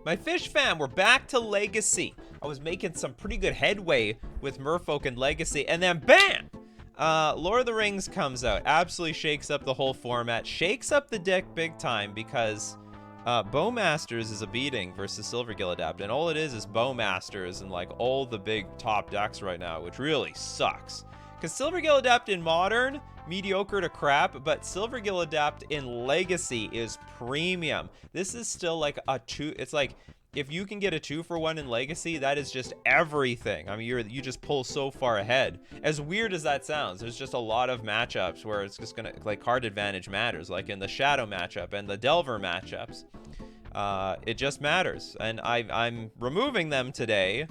My fish fam, we're back to Legacy. I was making some pretty good headway with Merfolk and Legacy, and then BAM! Lord of the Rings comes out. Absolutely shakes up the whole format. Shakes up the deck big time because Bowmasters is a beating versus Silvergill Adapt, and all it is Bowmasters and like all the big top decks right now, which really sucks. Because Silvergill Adapt in Modern, mediocre to crap, but Silvergill Adapt in Legacy is premium. This is still like a 2, it's like, if you can get a 2-for-1 in Legacy, that is just everything. I mean, you just pull so far ahead. As weird as that sounds, there's just a lot of matchups where it's just gonna, like, card advantage matters, like in the Shadow matchup and the Delver matchups. It just matters, and I'm removing them today.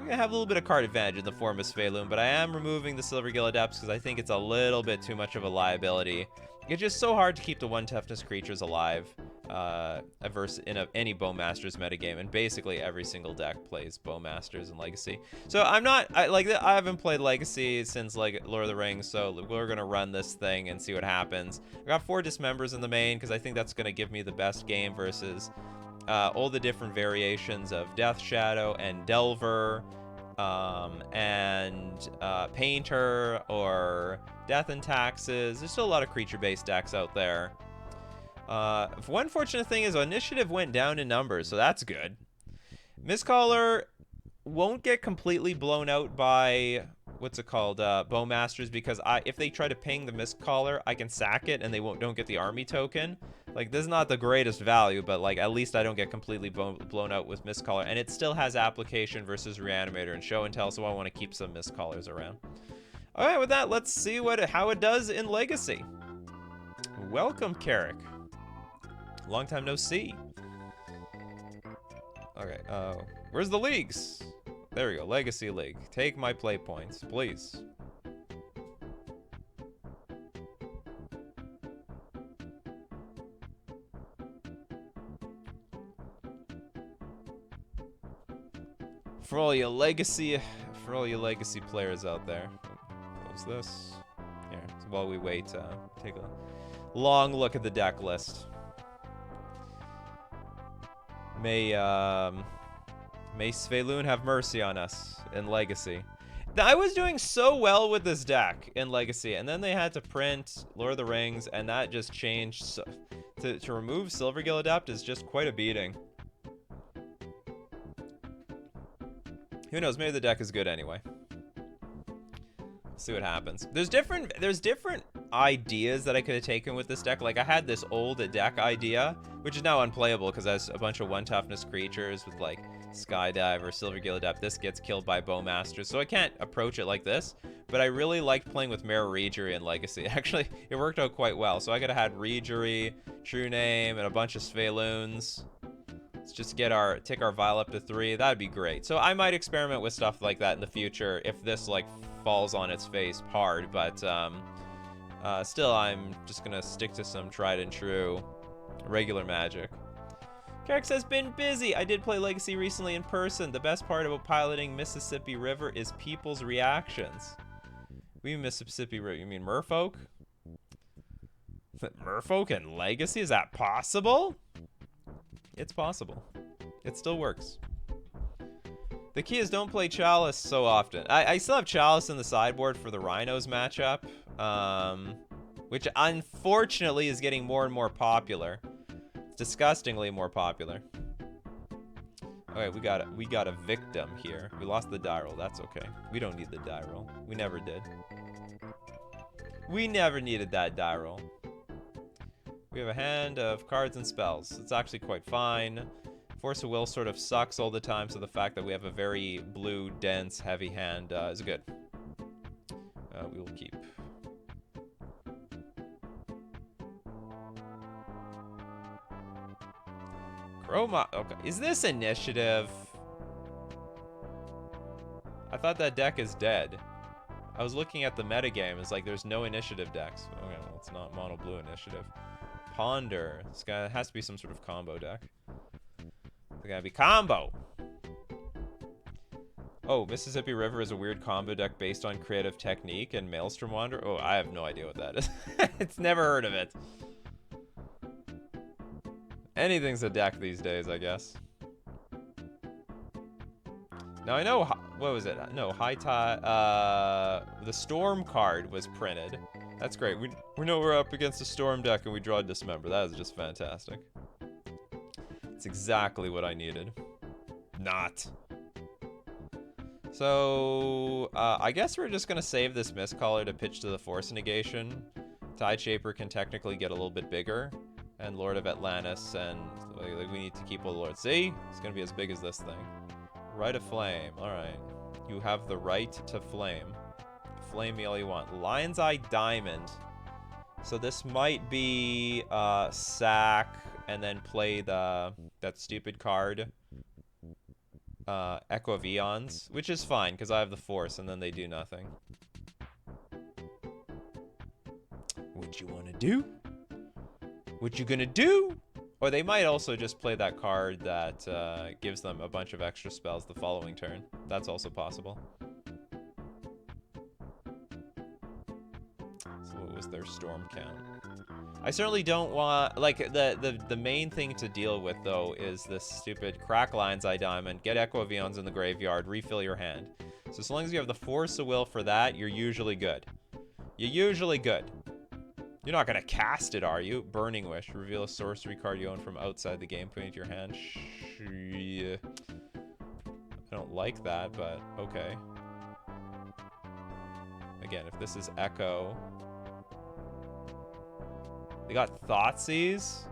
I have a little bit of card advantage in the form of Svaelun, but I am removing the Silvergill Adepts because I think it's a little bit too much of a liability. It's just so hard to keep the 1 toughness creatures alive in any Bowmasters metagame, and basically every single deck plays Bowmasters in Legacy. So I haven't played Legacy since like Lord of the Rings, so we're gonna run this thing and see what happens. I got 4 Dismembers in the main because I think that's gonna give me the best game versus all the different variations of Death Shadow and Delver, and Painter or Death and Taxes. There's still a lot of creature-based decks out there. One fortunate thing is Initiative went down in numbers, so that's good. Mistcaller won't get completely blown out by, what's it called, Bowmasters, because if they try to ping the Mistcaller, I can sack it and they don't get the army token. Like, this is not the greatest value, but like at least I don't get completely blown out with Mistcaller, and it still has application versus Reanimator and Show and Tell, so I want to keep some Mistcallers around. All right, with that, let's see how it does in Legacy. Welcome, Carrick. Long time no see. Okay, where's the leagues? There we go, Legacy League. Take my play points, please. For all you legacy players out there. Close this. Here, while we wait, take a long look at the deck list. May Svaelun have mercy on us in Legacy. I was doing so well with this deck in Legacy, and then they had to print Lord of the Rings, and that just changed. So, to remove Silvergill Adapt is just quite a beating. Who knows? Maybe the deck is good anyway. See what happens. There's different ideas that I could have taken with this deck. Like, I had this old deck idea, which is now unplayable because it has a bunch of 1 toughness creatures with like Skydive or Silvergill Adept. This gets killed by Bowmasters, so I can't approach it like this. But I really liked playing with Mare Reejury in Legacy. Actually, it worked out quite well. So I could have had Reejury, True Name, and a bunch of Svaeluns. Let's just take our Vial up to 3. That'd be great. So I might experiment with stuff like that in the future if this like falls on its face hard. But still, I'm just gonna stick to some tried and true regular Magic. Carrick says, been busy. I did play Legacy recently in person. The best part about piloting Mississippi River is people's reactions. We mean Mississippi River. You mean Merfolk? Merfolk and Legacy? Is that possible? It's possible. It still works. The key is don't play Chalice so often. I still have Chalice in the sideboard for the Rhinos matchup, which unfortunately is getting more and more popular. It's disgustingly more popular. Okay, we got a victim here. We lost the die roll. That's okay. We don't need the die roll. We never did. We never needed that die roll. We have a hand of cards and spells. It's actually quite fine. Force of Will sort of sucks all the time, so the fact that we have a very blue, dense, heavy hand is good. We will keep. Chroma. Okay, is this initiative? I thought that deck is dead. I was looking at the metagame. It's like there's no initiative decks. Okay, well, it's not mono blue initiative. Ponder. This guy has to be some sort of combo deck. It's gotta be combo. Oh, Mississippi River is a weird combo deck based on Creative Technique and Maelstrom Wanderer. Oh, I have no idea what that is. It's never heard of it. Anything's a deck these days, I guess. Now I know, what was it? No, High Tide, the Storm card was printed. That's great. We know we're up against a Storm deck and we draw Dismember. That is just fantastic. It's exactly what I needed. Not. So, I guess we're just gonna save this Mistcaller to pitch to the Force Negation. Tideshaper can technically get a little bit bigger. And Lord of Atlantis, and like, we need to keep all the Lords. See? It's gonna be as big as this thing. Right of Flame. Alright. You have the right to flame. Flame me all you want. Lion's Eye Diamond. So this might be sack and then play that stupid card. Echo of Eons, which is fine because I have the Force and then they do nothing. What you wanna do? What you gonna do? Or they might also just play that card that gives them a bunch of extra spells the following turn. That's also possible. So what was their Storm count? I certainly don't want... Like, the main thing to deal with, though, is this stupid Crack Lion's Eye Diamond, get Echo of Eons in the graveyard, refill your hand. So as long as you have the Force of Will for that, you're usually good. You're usually good. You're not gonna cast it, are you? Burning Wish. Reveal a sorcery card you own from outside the game, put it into your hand. I don't like that, but okay. Again, if this is Echo... They got Thoughtseize.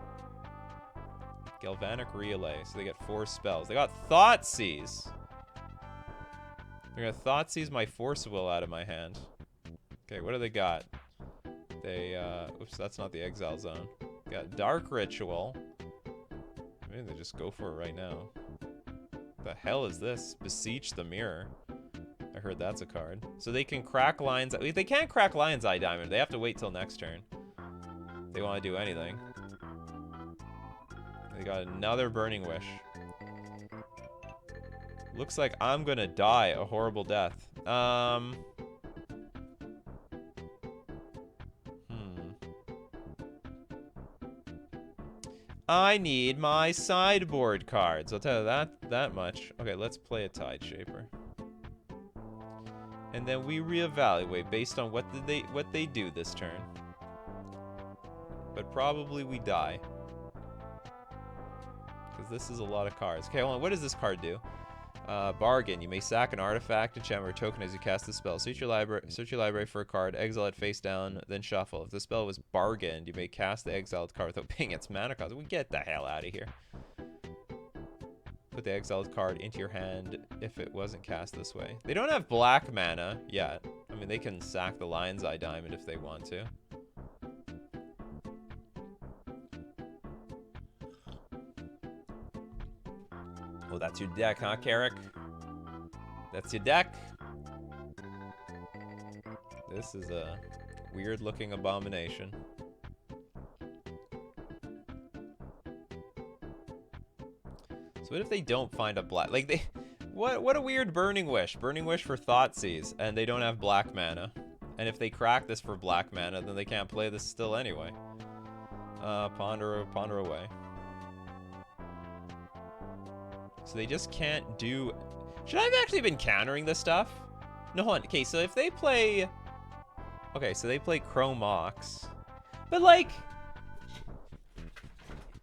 Galvanic Relay. So they get 4 spells. They got Thoughtseize. They're gonna Thoughtseize my Force of Will out of my hand. Okay, what do they got? They, oops, that's not the Exile Zone. Got Dark Ritual. Maybe they just go for it right now. The hell is this? Beseech the Mirror. I heard that's a card. So they can crack Lion's... They can't crack Lion's Eye Diamond. They have to wait till next turn. If they want to do anything. They got another Burning Wish. Looks like I'm gonna die a horrible death. I need my sideboard cards. I'll tell you that much. Okay, let's play a Tideshaper. And then we reevaluate based on what they do this turn. But probably we die. Because this is a lot of cards. Okay, hold on. What does this card do? Bargain. You may sack an artifact, enchantment, or token as you cast the spell. Search your library for a card, exile it face down, then shuffle. If the spell was bargained, you may cast the exiled card without paying its mana cost. We get the hell out of here. Put the exiled card into your hand if it wasn't cast this way. They don't have black mana yet. I mean, they can sack the Lion's Eye Diamond if they want to. Oh, that's your deck, huh, Carrick? That's your deck. This is a weird-looking abomination. So what if they don't find a black... Like, they... What a weird Burning Wish. Burning Wish for Thoughtseize, and they don't have black mana. And if they crack this for black mana, then they can't play this still anyway. Ponder away. So they just can't do... Should I have actually been countering this stuff? No, hold on. Okay, so if they play... Okay, so they play Chrome Mox. But, like...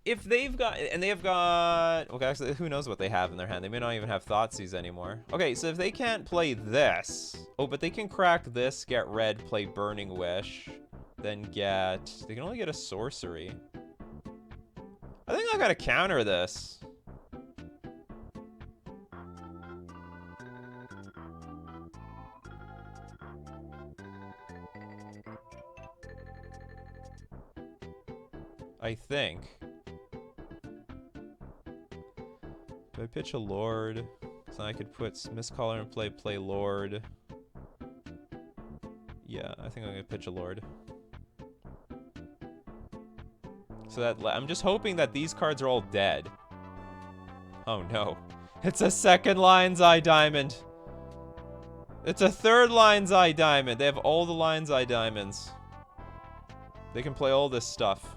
If they've got... And they've got... Okay, actually, who knows what they have in their hand. They may not even have Thoughtseize anymore. Okay, so if they can't play this... Oh, but they can crack this, get red, play Burning Wish. Then get... They can only get a sorcery. I think I gotta counter this. I think. Do I pitch a Lord? So I could put Mistcaller in play Lord. Yeah, I think I'm gonna pitch a Lord. So that I'm just hoping that these cards are all dead. Oh no. It's a second Lion's Eye Diamond. It's a third Lion's Eye Diamond. They have all the Lion's Eye Diamonds. They can play all this stuff.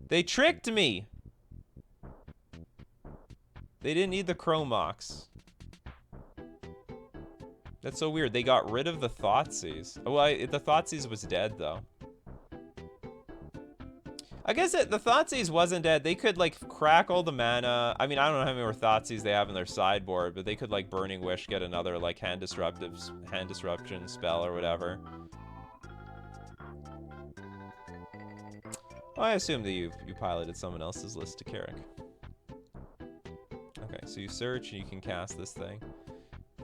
They tricked me. They didn't need the Chromox. That's so weird. They got rid of the Thoughtseize. Oh, the Thoughtseize was dead, though. I guess the Thoughtseize wasn't dead. They could, like, crack all the mana. I mean, I don't know how many more Thoughtseize they have in their sideboard, but they could, like, Burning Wish, get another, like, hand disruption spell or whatever. Well, I assume that you piloted someone else's list to Carrick. Okay, so you search and you can cast this thing.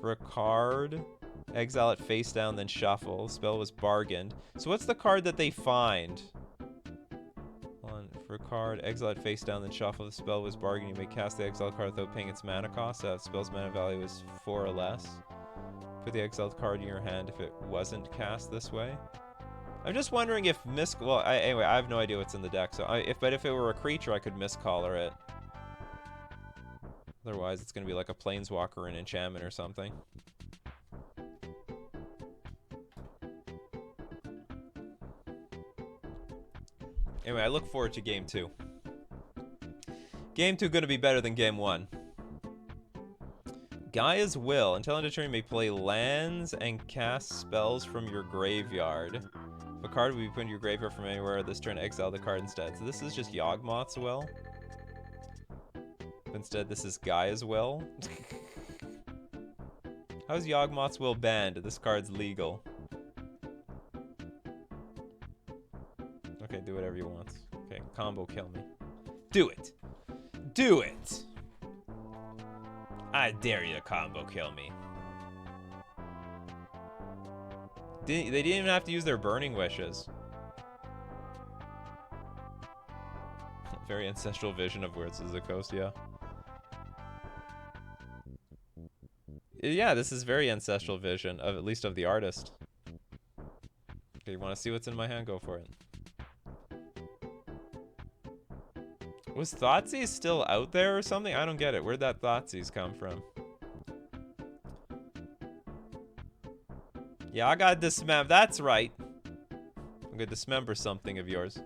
For a card, exile it face down, then shuffle. Spell was bargained. So what's the card that they find? For a card, exile it face down, then shuffle. The spell was bargained. You may cast the exile card without paying its mana cost. So that spell's mana value is 4 or less. Put the exiled card in your hand if it wasn't cast this way. I'm just wondering if well, anyway, I have no idea what's in the deck. So but if it were a creature, I could miscolor it. Otherwise, it's gonna be like a planeswalker or an enchantment or something. Anyway, I look forward to Game 2. Game 2 gonna be better than Game 1. Gaia's Will. Until end of turn, you may play lands and cast spells from your graveyard. If a card will be put in your graveyard from anywhere, this turn exile the card instead. So this is just Yawgmoth's Will. Instead, this is Gaia's Will. How's Yawgmoth's Will banned? This card's legal. Okay, do whatever you want. Okay, combo kill me. Do it! Do it! I dare you to combo kill me. They didn't even have to use their Burning Wishes. Very ancestral vision of where it's the coast, yeah. Yeah, this is very ancestral vision, of at least of the artist. Okay, you want to see what's in my hand? Go for it. Was Thoughtseize still out there or something? I don't get it. Where'd that Thoughtseize come from? Yeah, I gotta dismember. That's right. I'm gonna dismember something of yours.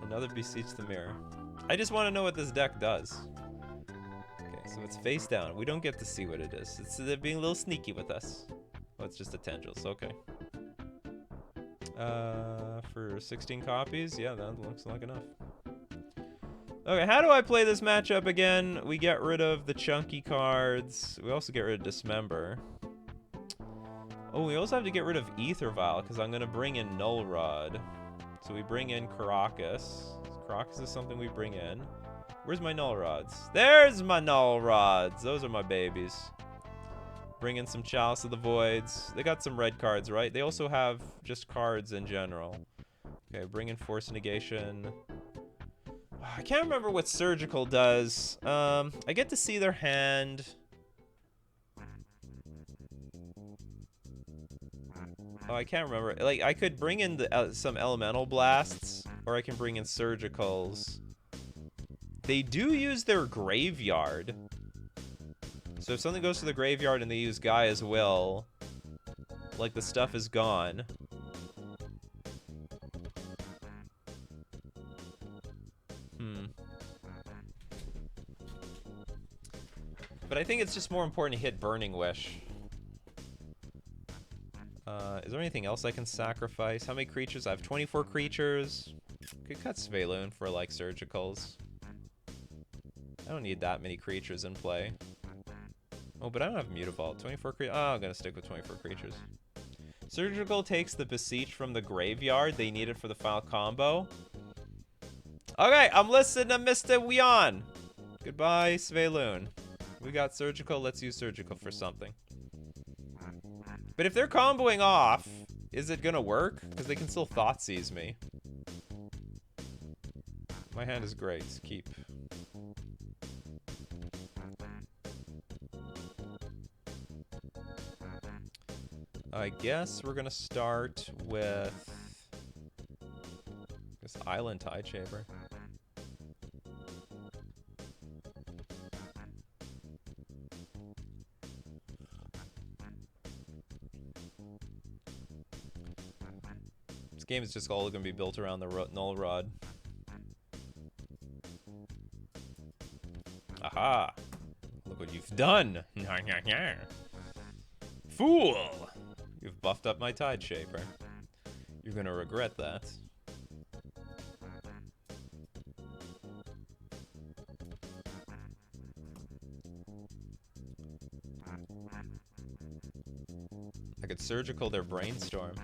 Another Beseech the Mirror. I just want to know what this deck does. Okay, so it's face down. We don't get to see what it is. They're being a little sneaky with us. Oh, it's just a Tendrils. Okay. For 16 copies? Yeah, that looks like enough. Okay, how do I play this matchup again? We get rid of the chunky cards. We also get rid of Dismember. Oh, we also have to get rid of Aether Vial, because I'm going to bring in Null Rod. So we bring in Caracas. Caracas is something we bring in. Where's my Null Rods? There's my Null Rods! Those are my babies. Bring in some Chalice of the Voids. They got some red cards, right? They also have just cards in general. Okay, bring in Force Negation. I can't remember what Surgical does. I get to see their hand. Oh, I can't remember. Like, I could bring in some Elemental Blasts, or I can bring in Surgicals. They do use their graveyard. So if something goes to the graveyard and they use Gaia's Will, like, the stuff is gone. But I think it's just more important to hit Burning Wish. Is there anything else I can sacrifice? How many creatures? I have 24 creatures. Could cut Sveiloon for, like, Surgicals. I don't need that many creatures in play. Oh, but I don't have Mutavault. 24 creatures. Oh, I'm gonna stick with 24 creatures. Surgical takes the Beseech from the graveyard. They need it for the final combo. Okay, I'm listening to Mr. Wian. Goodbye, Sveiloon. We got Surgical. Let's use Surgical for something. But if they're comboing off, is it gonna work? Because they can still Thoughtseize me. My hand is great. Keep. I guess we're gonna start with this Island Tideshaver. This game is just all gonna be built around the Null Rod. Aha. Look what you've done. Fool! You've buffed up my Tide Shaper. You're gonna regret that. I could surgical their brainstorm.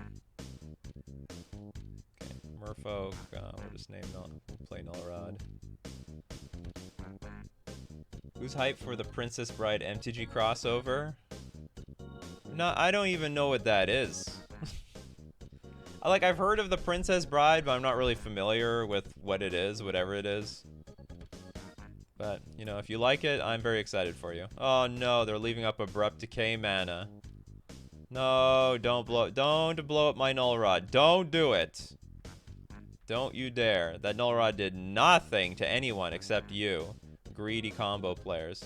Okay, Merfolk. We'll just name play Null-Rod. Who's hyped for the Princess Bride MTG crossover? No, I don't even know what that is. Like, I've heard of the Princess Bride, but I'm not really familiar with what it is, whatever it is. But, you know, if you like it, I'm very excited for you. Oh no, they're leaving up Abrupt Decay mana. No, don't blow up my Null Rod. Don't do it. Don't you dare. That Null Rod did nothing to anyone except you. Greedy combo players.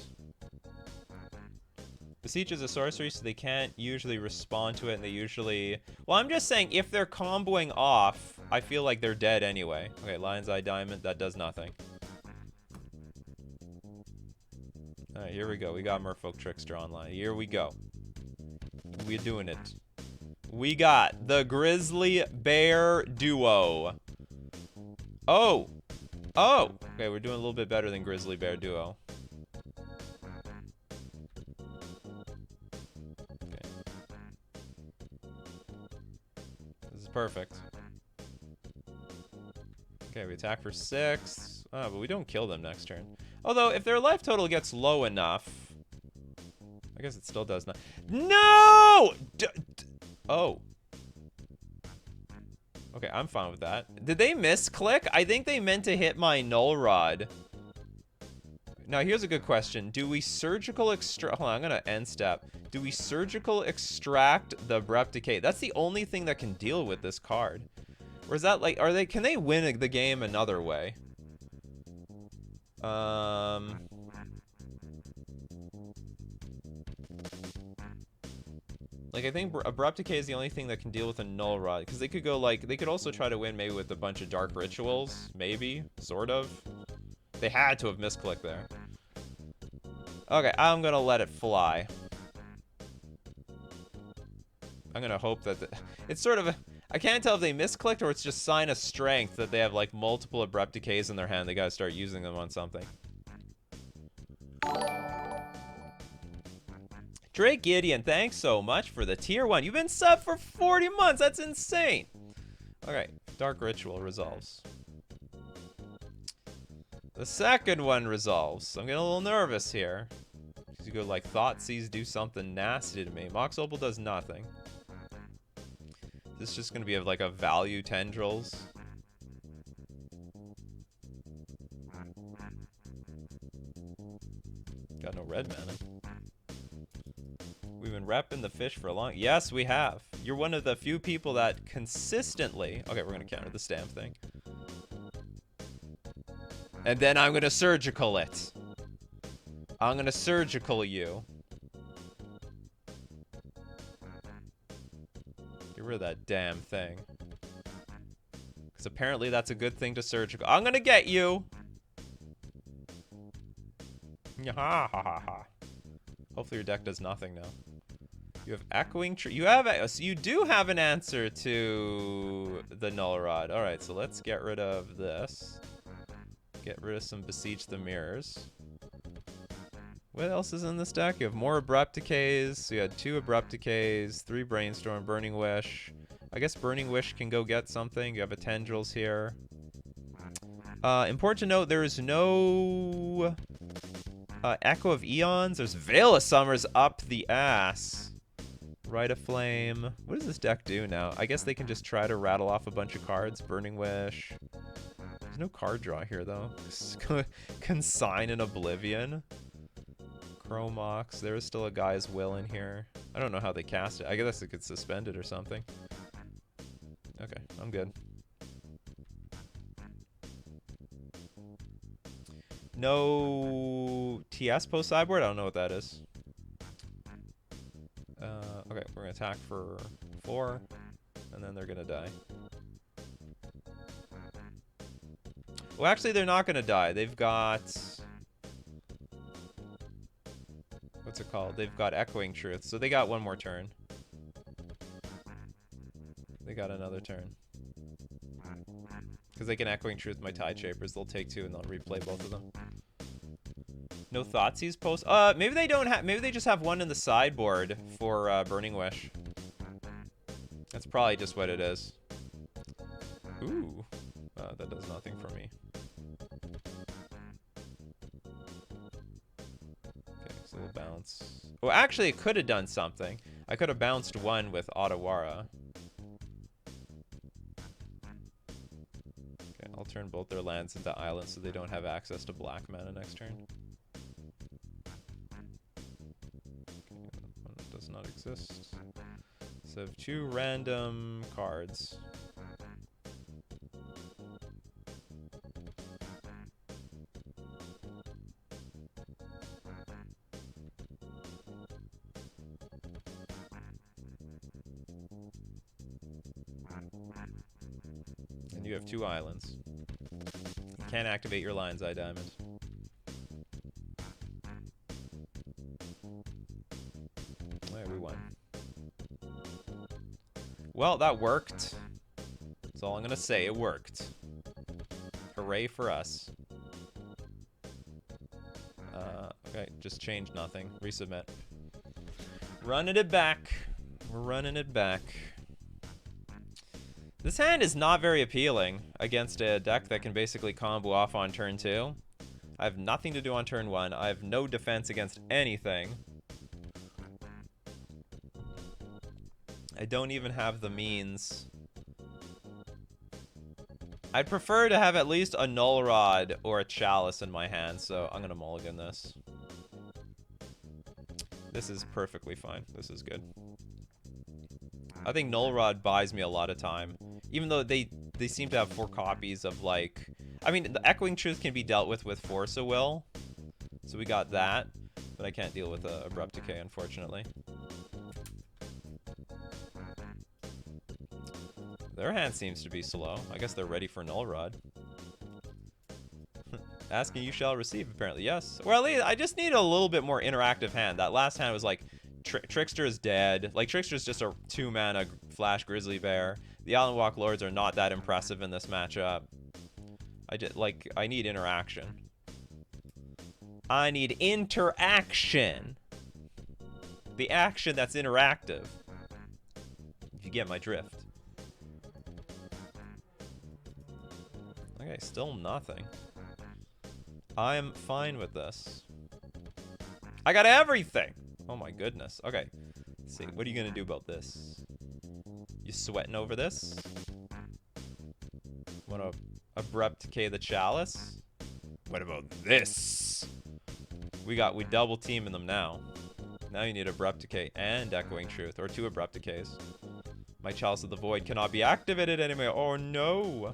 Beseech is a sorcery, so they can't usually respond to it, and they usually... Well, I'm just saying, if they're comboing off, I feel like they're dead anyway. Okay, Lion's Eye Diamond, that does nothing. Alright, here we go. We got Merfolk Trickster online. Here we go. We're doing it. We got the Grizzly Bear Duo. Oh! Oh! Okay, we're doing a little bit better than Grizzly Bear Duo. Okay. This is perfect. Okay, we attack for 6. Oh, but we don't kill them next turn. Although, if their life total gets low enough... I guess it still does not. No! Oh. Okay, I'm fine with that. Did they misclick? I think they meant to hit my Null Rod. Now, here's a good question. Do we surgical extract... Hold on, I'm gonna end step. Do we surgical extract the Abrupt Decay? That's the only thing that can deal with this card. Or is that like... Can they win the game another way? Like, I think Abrupt Decay is the only thing that can deal with a Null Rod. Because they could go, like... They could also try to win maybe with a bunch of Dark Rituals. Maybe. Sort of. They had to have misclicked there. Okay, I'm gonna let it fly. I'm gonna hope that... It's sort of a... I can't tell if they misclicked or it's just sign of strength that they have, like, multiple Abrupt Decays in their hand. They gotta start using them on something. Drake Gideon, thanks so much for the tier 1. You've been sub for 40 months. That's insane. Okay, Dark Ritual resolves. The second one resolves. I'm getting a little nervous here. You go like Thoughtseize, do something nasty to me. Mox Opal does nothing. This is just gonna be like a value tendrils. Got no red mana. We've been repping the fish for a long... Yes, we have. You're one of the few people that consistently... Okay, we're gonna counter the stamp thing. And then I'm gonna surgical it. I'm gonna surgical you. Get rid of that damn thing. Because apparently that's a good thing to surgical. I'm gonna get you! Ha ha ha ha. Hopefully your deck does nothing now. You have Echoing Tree. So you do have an answer to the Null Rod. Alright, so let's get rid of this. Get rid of some Beseech the Mirrors. What else is in this deck? You have more Abrupt Decays. So you had 2 Abrupt Decays, 3 Brainstorm, Burning Wish. I guess Burning Wish can go get something. You have a Tendrils here. Important to note, there is no Echo of Eons. There's Veil of Summers up the ass. Rite of Flame. What does this deck do now? I guess they can just try to rattle off a bunch of cards. Burning Wish. There's no card draw here, though. Consign in Oblivion. Chromox. There is still a Guy's Will in here. I don't know how they cast it. I guess it could suspend it or something. Okay, I'm good. No TS post sideboard? I don't know what that is. Okay, we're gonna attack for 4, and then they're gonna die. Well, actually, they're not gonna die. They've got what's it called? They've got Echoing Truth, so they got one more turn. They got another turn. Because they can Echoing Truth my Tide Shapers. They'll take 2 and they'll replay both of them. No Thoughtseize post? Maybe they don't have... Maybe they just have one in the sideboard for Burning Wish. That's probably just what it is. Ooh. That does nothing for me. Okay, so we'll bounce. Oh, actually, it could have done something. I could have bounced 1 with Otawara. Okay, I'll turn both their lands into islands so they don't have access to black mana next turn. Okay, that one does not exist. So I have 2 random cards. And you have 2 islands. You can't activate your Lion's Eye Diamond. Alright, we won. Well, that worked. That's all I'm gonna say. It worked. Hooray for us. Okay, just change nothing. Resubmit. Running it back. We're running it back. This hand is not very appealing against a deck that can basically combo off on turn 2. I have nothing to do on turn 1. I have no defense against anything. I don't even have the means. I'd prefer to have at least a Null Rod or a Chalice in my hand, so I'm gonna mulligan this. This is perfectly fine. This is good. I think Null Rod buys me a lot of time. Even though they seem to have 4 copies of, like... I mean, the Echoing Truth can be dealt with Force of Will. So we got that. But I can't deal with Abrupt Decay, unfortunately. Their hand seems to be slow. I guess they're ready for Null Rod. Asking you shall receive, apparently. Yes. Or at least I just need a little bit more interactive hand. That last hand was like... Trickster is dead. Like, Trickster is just a 2-mana Flash Grizzly Bear. The Island Walk Lords are not that impressive in this matchup. I need interaction. I need interaction. The action that's interactive. If you get my drift. Okay, still nothing. I'm fine with this. I got everything! Oh my goodness. Okay. Let's see. What are you gonna do about this? You sweating over this? Wanna Abrupt Decay the Chalice? What about this? We double teaming them now. Now you need Abrupt Decay and Echoing Truth, or 2 Abrupt Decays. My Chalice of the Void cannot be activated anymore. Oh no!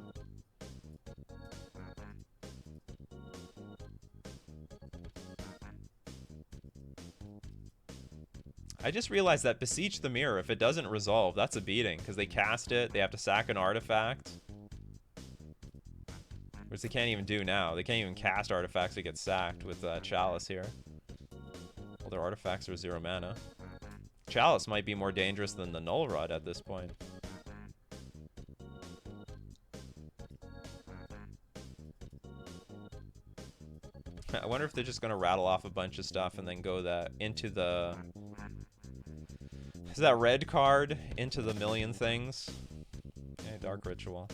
I just realized that Beseech the Mirror, if it doesn't resolve, that's a beating. Because they cast it, they have to sack an artifact. Which they can't even do now. They can't even cast artifacts that get sacked with Chalice here. Well, their artifacts are 0 mana. Chalice might be more dangerous than the Null Rod at this point. I wonder if they're just going to rattle off a bunch of stuff and then go into the... Is that red card into the million things? Okay, Dark Ritual.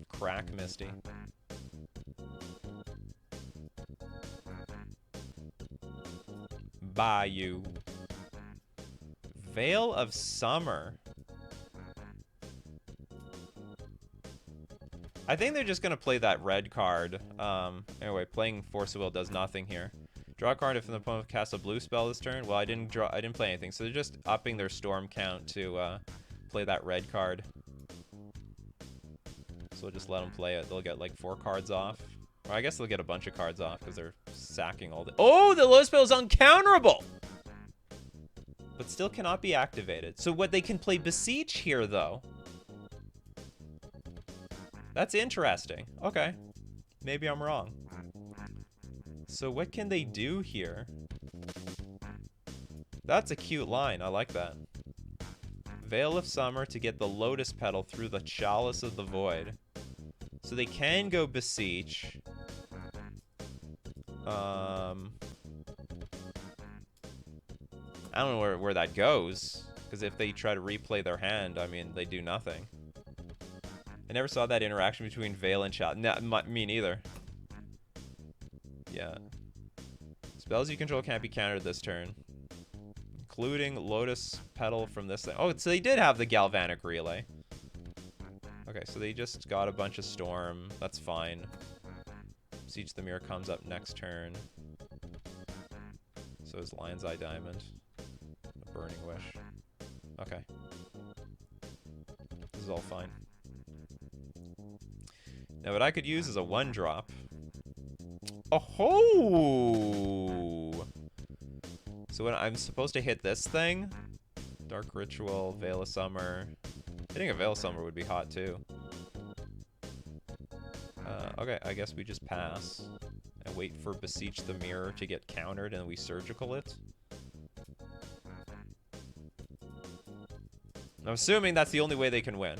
Crack Misty. Bayou. Veil of Summer. I think they're just going to play that red card. Anyway, playing Force of Will does nothing here. Draw a card if an opponent casts a blue spell this turn. Well, I didn't play anything, so they're just upping their storm count to play that red card. So we'll just let them play it. They'll get like 4 cards off. Or I guess they'll get a bunch of cards off because they're sacking all the... Oh, the low spell is uncounterable! But still cannot be activated. So what they can play Beseech here, though. That's interesting. Okay. Maybe I'm wrong. So what can they do here? That's a cute line. I like that. Veil of Summer to get the Lotus Petal through the Chalice of the Void. So they can go Beseech. I don't know where that goes. Because if they try to replay their hand, I mean, they do nothing. I never saw that interaction between Veil and Chalice. No, me neither. Yeah. Spells you control can't be countered this turn. Including Lotus Petal from this thing. Oh, so they did have the Galvanic Relay. Okay, so they just got a bunch of Storm. That's fine. Siege the Mirror comes up next turn. So is Lion's Eye Diamond. A Burning Wish. Okay. This is all fine. Now what I could use is a 1-drop. Oh! So when I'm supposed to hit this thing, Dark Ritual, Veil of Summer. Hitting a Veil of Summer would be hot too. Okay, I guess we just pass and wait for Beseech the Mirror to get countered and we surgical it. I'm assuming that's the only way they can win.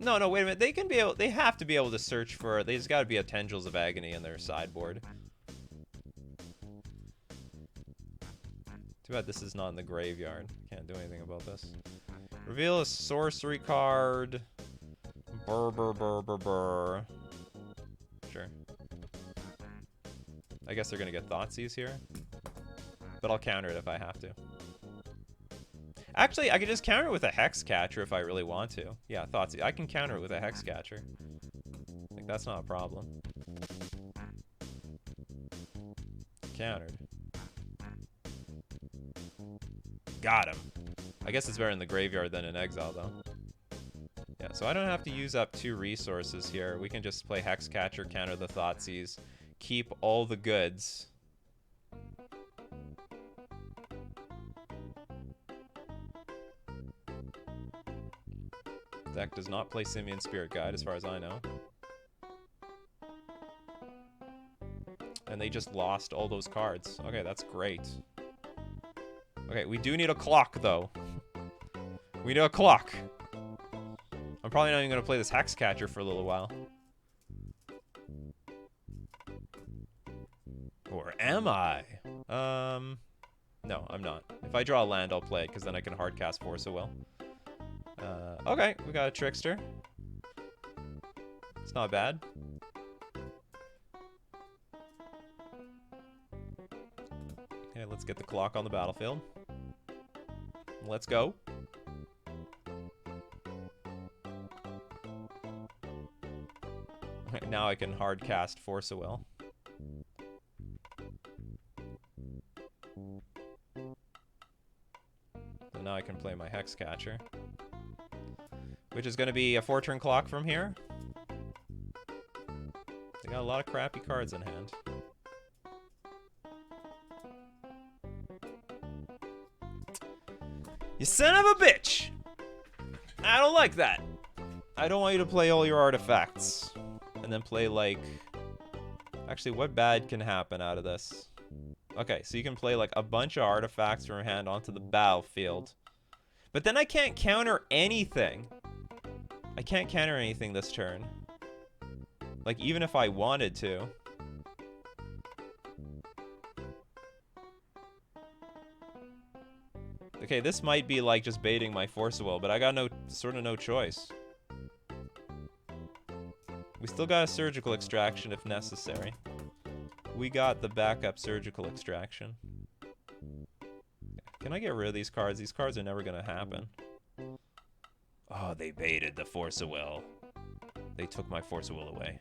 No, wait a minute. They can be able. They have to be able to search for. There's got to be a Tendrils of Agony in their sideboard. Too bad this is not in the graveyard. Can't do anything about this. Reveal a sorcery card. Brr. Sure. I guess they're gonna get Thoughtseize here, but I'll counter it if I have to. Actually, I could just counter it with a Hexcatcher if I really want to. Yeah, Thoughtseize. I can counter it with a Hexcatcher. Like, that's not a problem. Countered. Got him. I guess it's better in the graveyard than in exile, though. Yeah, so I don't have to use up 2 resources here. We can just play Hexcatcher, counter the Thoughtseize, keep all the goods. Deck does not play Simian Spirit Guide, as far as I know. And they just lost all those cards. Okay, that's great. Okay, we do need a clock, though. We need a clock. I'm probably not even going to play this Hexcatcher for a little while. Or am I? No, I'm not. If I draw a land, I'll play it, because then I can hardcast Force of Will. Okay, we got a Trickster. It's not bad. Okay, let's get the clock on the battlefield. Let's go. Okay, now I can hardcast Force of Will. So now I can play my Hexcatcher. Which is going to be a 4-turn clock from here. They got a lot of crappy cards in hand. You son of a bitch! I don't like that. I don't want you to play all your artifacts. And then play like... Actually, what bad can happen out of this? Okay, so you can play like a bunch of artifacts from your hand onto the battlefield. But then I can't counter anything. I can't counter anything this turn. Like, even if I wanted to. Okay, this might be like just baiting my Force of Will, but I got no choice. We still got a Surgical Extraction if necessary. We got the backup Surgical Extraction. Can I get rid of these cards? These cards are never gonna happen. Oh, they baited the Force of Will. They took my Force of Will away.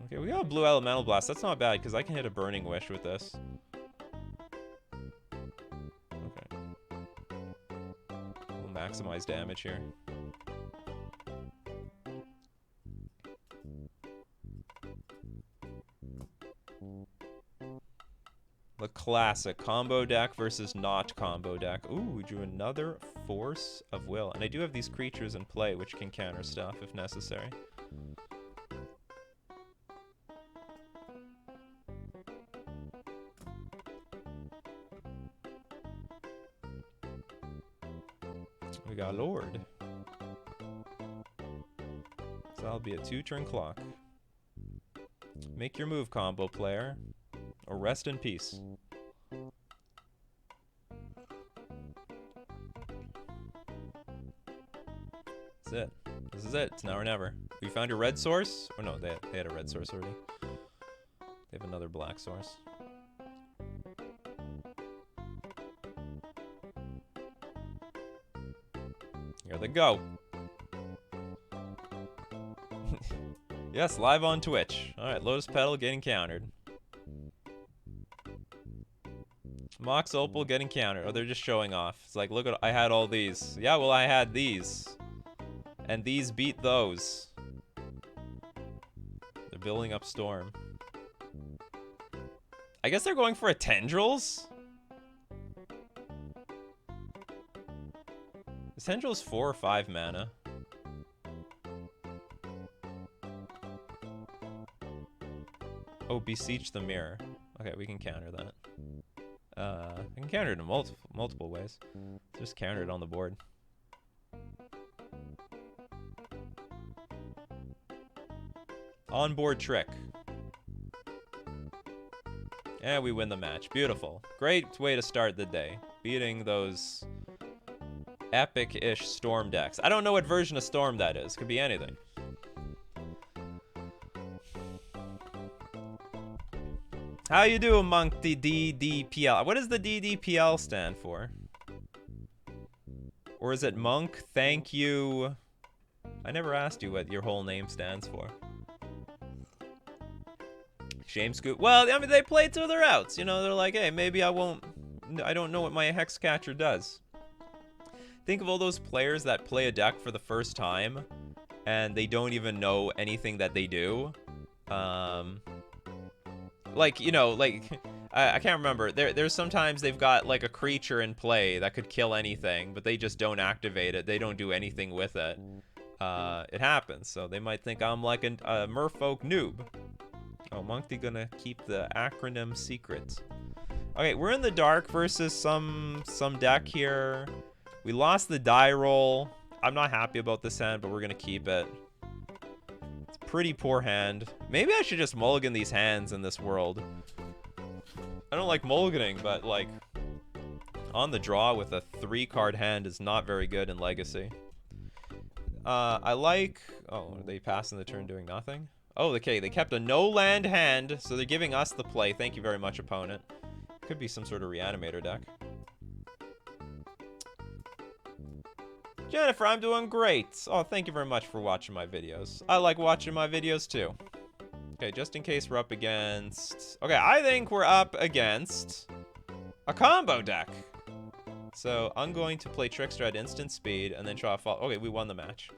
Okay, we got a Blue Elemental Blast. That's not bad, because I can hit a Burning Wish with this. Okay. We'll maximize damage here. The classic combo deck versus not combo deck. Ooh, we drew another Force of Will. And I do have these creatures in play which can counter stuff if necessary. We got Lord. So that'll be a 2-turn clock. Make your move, combo player. Or rest in peace. That's it. This is it. It's now or never. We found your red source? Or no, they had a red source already. They have another black source. Here they go. Yes, live on Twitch. Alright, Lotus Petal getting countered. Mox Opal getting countered. Oh, they're just showing off. It's like, look at, I had all these. Yeah, well, I had these. And these beat those. They're building up Storm. I guess they're going for a Tendrils? Is Tendrils 4 or 5 mana? Oh, Beseech the Mirror. Okay, we can counter that. I can counter it in multiple ways. Just counter it on the board. Onboard trick. And we win the match. Beautiful. Great way to start the day. Beating those epic-ish Storm decks. I don't know what version of Storm that is. Could be anything. How you doing, Monk? The DDPL. What does the DDPL stand for? Or is it Monk? Thank you. I never asked you what your whole name stands for. Shame Scoot. Well, I mean, they play to their outs. You know, they're like, hey, maybe I won't. I don't know what my Hex Catcher does. Think of all those players that play a deck for the first time and they don't even know anything that they do. Like, you know, like, I can't remember. There's sometimes they've got, like, a creature in play that could kill anything, but they just don't activate it. They don't do anything with it. It happens. So they might think I'm like a Merfolk noob. Oh, Monkey gonna keep the acronym secret. Okay, we're in the dark versus some deck here. We lost the die roll. I'm not happy about this hand, but we're gonna keep it. Pretty poor hand. Maybe I should just mulligan these hands in this world. I don't like mulliganing, but like on the draw with a 3-card hand is not very good in Legacy. I like... Oh, are they passing the turn doing nothing? Oh, okay, they kept a no-land hand, so they're giving us the play. Thank you very much, opponent. Could be some sort of Reanimator deck. Jennifer, I'm doing great. Oh, thank you very much for watching my videos. I like watching my videos too. Okay, just in case we're up against... Okay, I think we're up against a combo deck. So I'm going to play Trickster at instant speed and then try to fall. Okay, we won the match.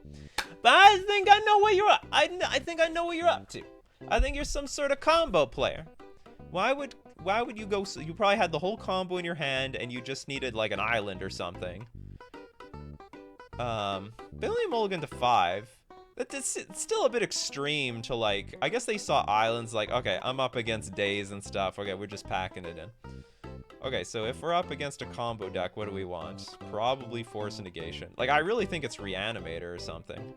But I think I know what you're up. I think I know what you're up to. I think you're some sort of combo player. Why would you go... So you probably had the whole combo in your hand and you just needed like an island or something. Billy Mulligan to 5. It's still a bit extreme to like... I guess they saw islands like, okay, I'm up against days and stuff. Okay, we're just packing it in. Okay, so if we're up against a combo deck, what do we want? Probably Force and Negation. Like, I really think it's Reanimator or something.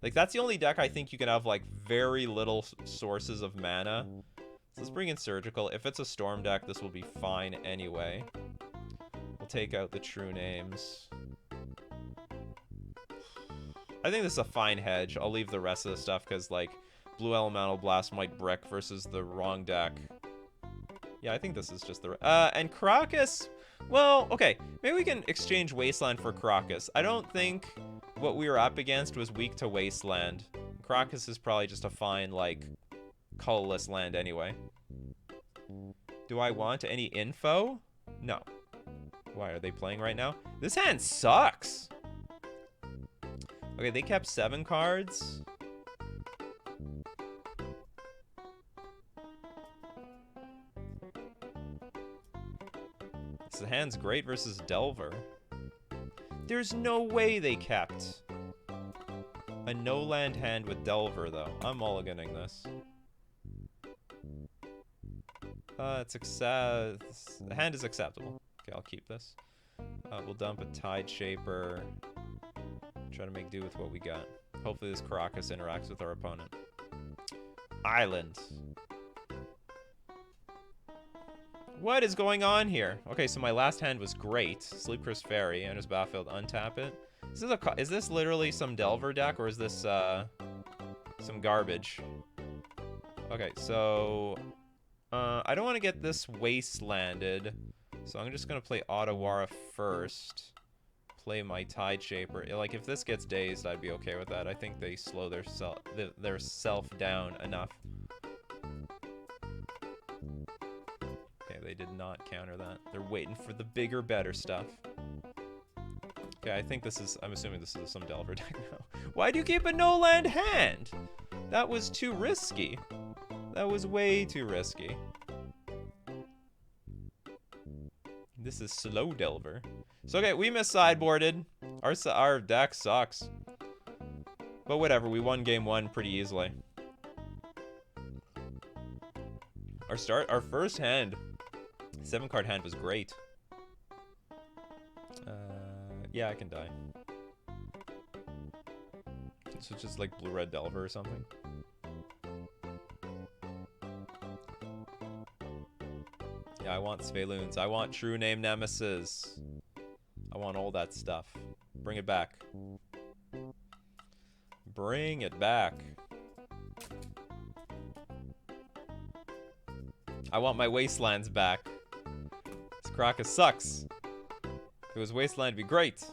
Like, that's the only deck I think you can have, like, very little sources of mana. So let's bring in Surgical. If it's a Storm deck, this will be fine anyway. We'll take out the True Names. I think this is a fine hedge. I'll leave the rest of the stuff because, like, Blue Elemental Blast might brick versus the wrong deck. Yeah, I think this is just the... and Crocus... Well, okay. Maybe we can exchange Wasteland for Crocus. I don't think what we were up against was weak to Wasteland. Crocus is probably just a fine, like, colorless land anyway. Do I want any info? No. Why, are they playing right now? This hand sucks! Okay, they kept 7 cards. This hand's great versus Delver. There's no way they kept a no-land hand with Delver, though. I'm mulliganing this. The hand is acceptable. Okay, I'll keep this. We'll dump a Tide Shaper. Try to make do with what we got. Hopefully this Caracas interacts with our opponent. Island. What is going on here? Okay, so my last hand was great. Sleepcurse Fairy, and his battlefield, untap it. Is this literally some Delver deck, or is this some garbage? Okay, so I don't want to get this wastelanded, so I'm just gonna play Otawara first. Play my Tide Shaper. Like, if this gets dazed, I'd be okay with that. I think they slow their self down enough. Okay, they did not counter that. They're waiting for the bigger, better stuff. Okay, I think this is... I'm assuming this is some Delver deck now. Why do you keep a no-land hand? That was too risky. That was way too risky. This is slow Delver. So, okay, we mis-sideboarded. Our deck sucks. But whatever, we won game 1 pretty easily. Our first hand, 7-card hand, was great. Yeah, I can die. So it's just like blue-red Delver or something. Yeah, I want Sveiloons. I want True Name Nemesis. I want all that stuff. Bring it back. Bring it back. I want my Wastelands back. This Caracas sucks. If it was Wasteland, it'd be great.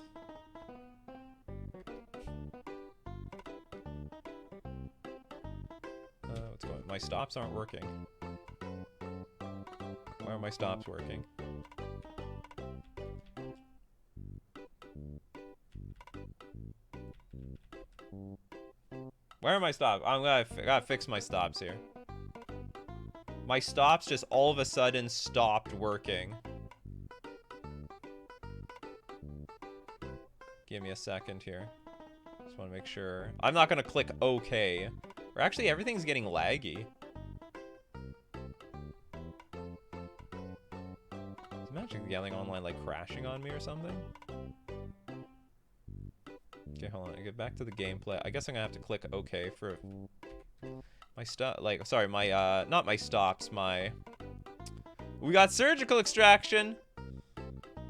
What's going on? My stops aren't working. Why are my stops working? Where are my stops? I gotta fix my stops here. My stops just all of a sudden stopped working. Give me a second here. Just want to make sure. I'm not gonna click OK. Or actually, everything's getting laggy. Is Magic the Gathering Online like crashing on me or something? Okay, hold on. I get back to the gameplay. I guess I'm gonna have to click OK for my stuff. Like, sorry, my not my stops. We got surgical extraction.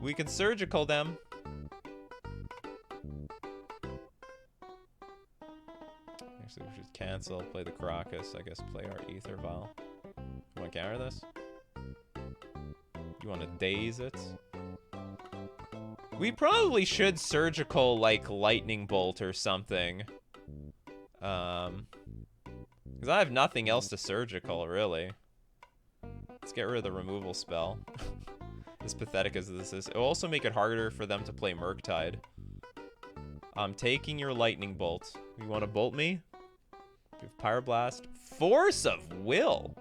We can surgical them. Actually, we should cancel. Play the Caracas. I guess play our Ether Vial. You want to counter this? You want to daze it? We probably should surgical, like, Lightning Bolt or something. Because I have nothing else to surgical, really. Let's get rid of the removal spell. As pathetic as this is. It'll also make it harder for them to play Murktide. I'm taking your Lightning Bolt. You want to bolt me? Give Pyroblast. Force of Will!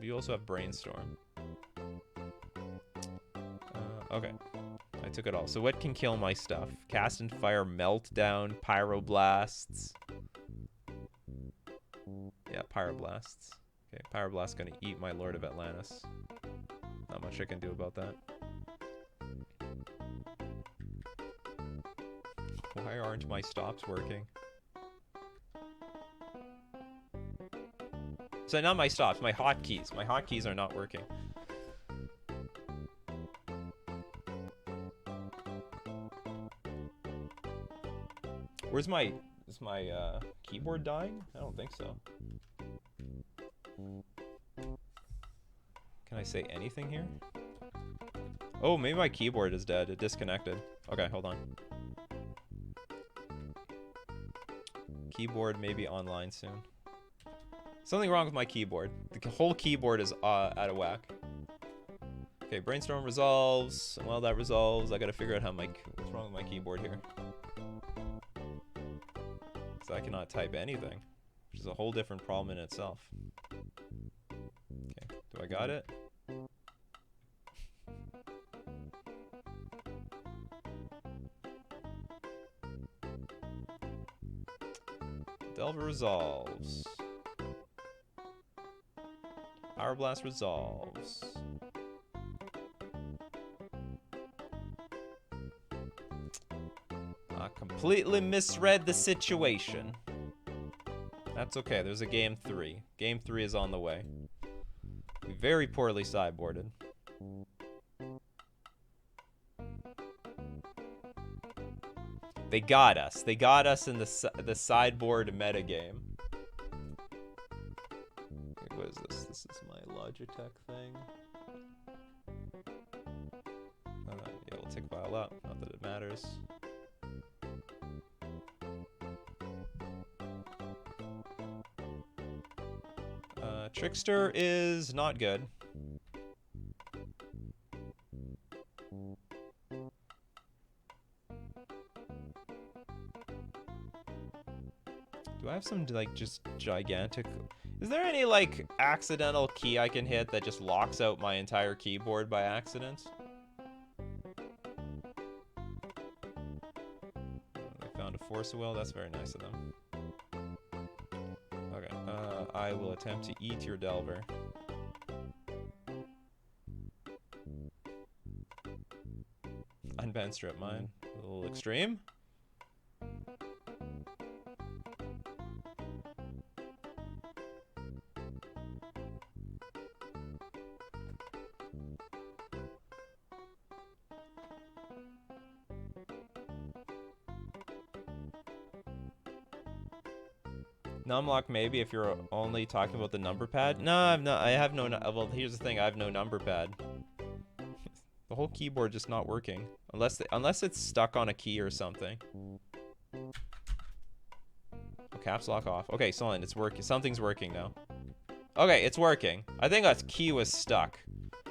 You also have Brainstorm. Okay. I took it all. So what can kill my stuff? Cast and Fire, Meltdown, Pyroblasts. Yeah, Pyroblasts. Okay, Pyroblast's gonna eat my Lord of Atlantis. Not much I can do about that. Why aren't my stops working? So not my stops, my hotkeys. My hotkeys are not working. Is my keyboard dying? I don't think so. Can I say anything here? Oh, maybe my keyboard is dead. It disconnected. Okay, hold on. Keyboard may be online soon. Something wrong with my keyboard. The whole keyboard is out of whack. Okay, Brainstorm resolves. While that resolves, I gotta figure out what's wrong with my keyboard here. So I cannot type anything, which is a whole different problem in itself. Okay, do I got it? Delver resolves. Power Blast resolves. I completely misread the situation. That's okay, there's a game 3. Game 3 is on the way. We very poorly sideboarded. They got us. They got us in the sideboard metagame. What is this? This is my Logitech thing. Yeah, we'll take Vile up. Not that it matters. Trickster is not good. Do I have some, like, just gigantic... Is there any, like, accidental key I can hit that just locks out my entire keyboard by accident? They found a Force of Will. That's very nice of them. Okay, I will attempt to eat your Delver. Unbanned Strip Mine. A little extreme. Numlock maybe if you're only talking about the number pad. No, I have no. Well, here's the thing. I have no number pad. The whole keyboard just not working unless it's stuck on a key or something. Oh, caps lock off. Okay, Solon, it's working. Something's working now. Okay, it's working. I think that key was stuck.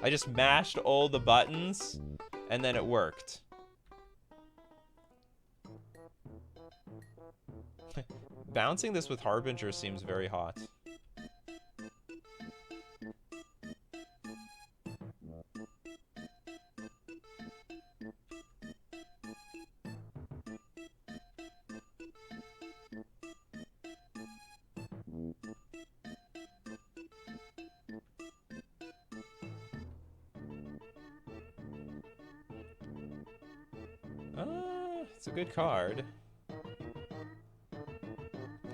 I just mashed all the buttons and then it worked. Bouncing this with Harbinger seems very hot. It's a good card. I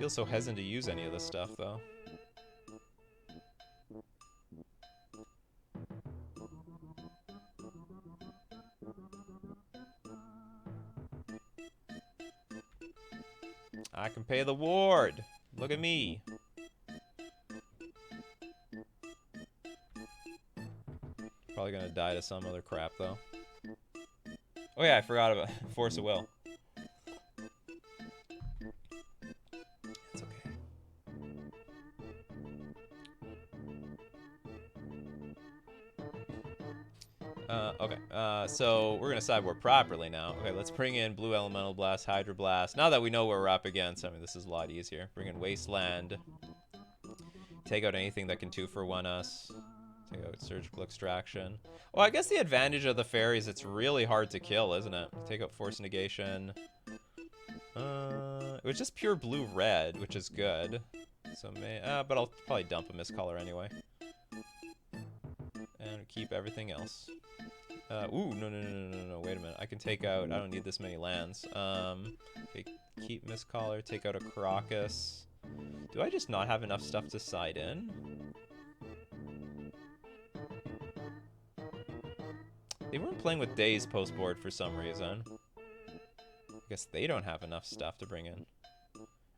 feel so hesitant to use any of this stuff, though. I can pay the ward. Look at me. Probably gonna die to some other crap, though. Oh yeah, I forgot about Force of Will. It's okay. So we're gonna sideboard properly now. Okay, let's bring in Blue Elemental Blast, Hydro Blast. Now that we know what we're up against, I mean, this is a lot easier. Bring in Wasteland. Take out anything that can 2-for-1 us. Take out Surgical Extraction. Well, I guess the advantage of the fairies, it's really hard to kill, isn't it? Take out Force Negation. It was just pure blue-red, which is good. So but I'll probably dump a Mistcaller anyway. And keep everything else. Ooh, no, wait a minute. I can take out, I don't need this many lands. Okay, keep Mistcaller, take out a Crocus. Do I just not have enough stuff to side in? They weren't playing with Daze post-board for some reason. I guess they don't have enough stuff to bring in.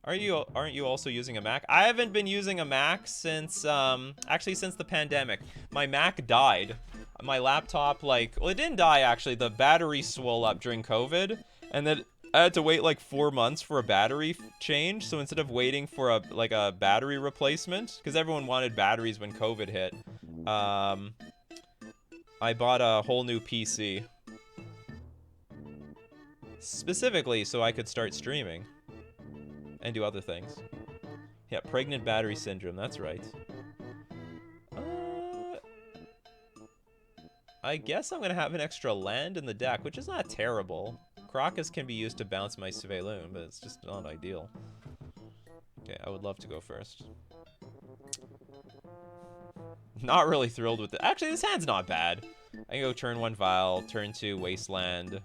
Aren't you also using a Mac? I haven't been using a Mac since, actually since the pandemic. My Mac died. My laptop, like, well, it didn't die, actually. The battery swole up during COVID, and then I had to wait, like, 4 months for a battery change. So instead of waiting for a battery replacement, because everyone wanted batteries when COVID hit, I bought a whole new PC. Specifically so I could start streaming. And do other things. Yeah, pregnant battery syndrome, that's right. I guess I'm gonna have an extra land in the deck, which is not terrible. Crocus can be used to bounce my Svelune, but it's just not ideal. Okay, I would love to go first. Not really thrilled with it. Actually, this hand's not bad. I can go turn 1 Vial, turn 2 Wasteland.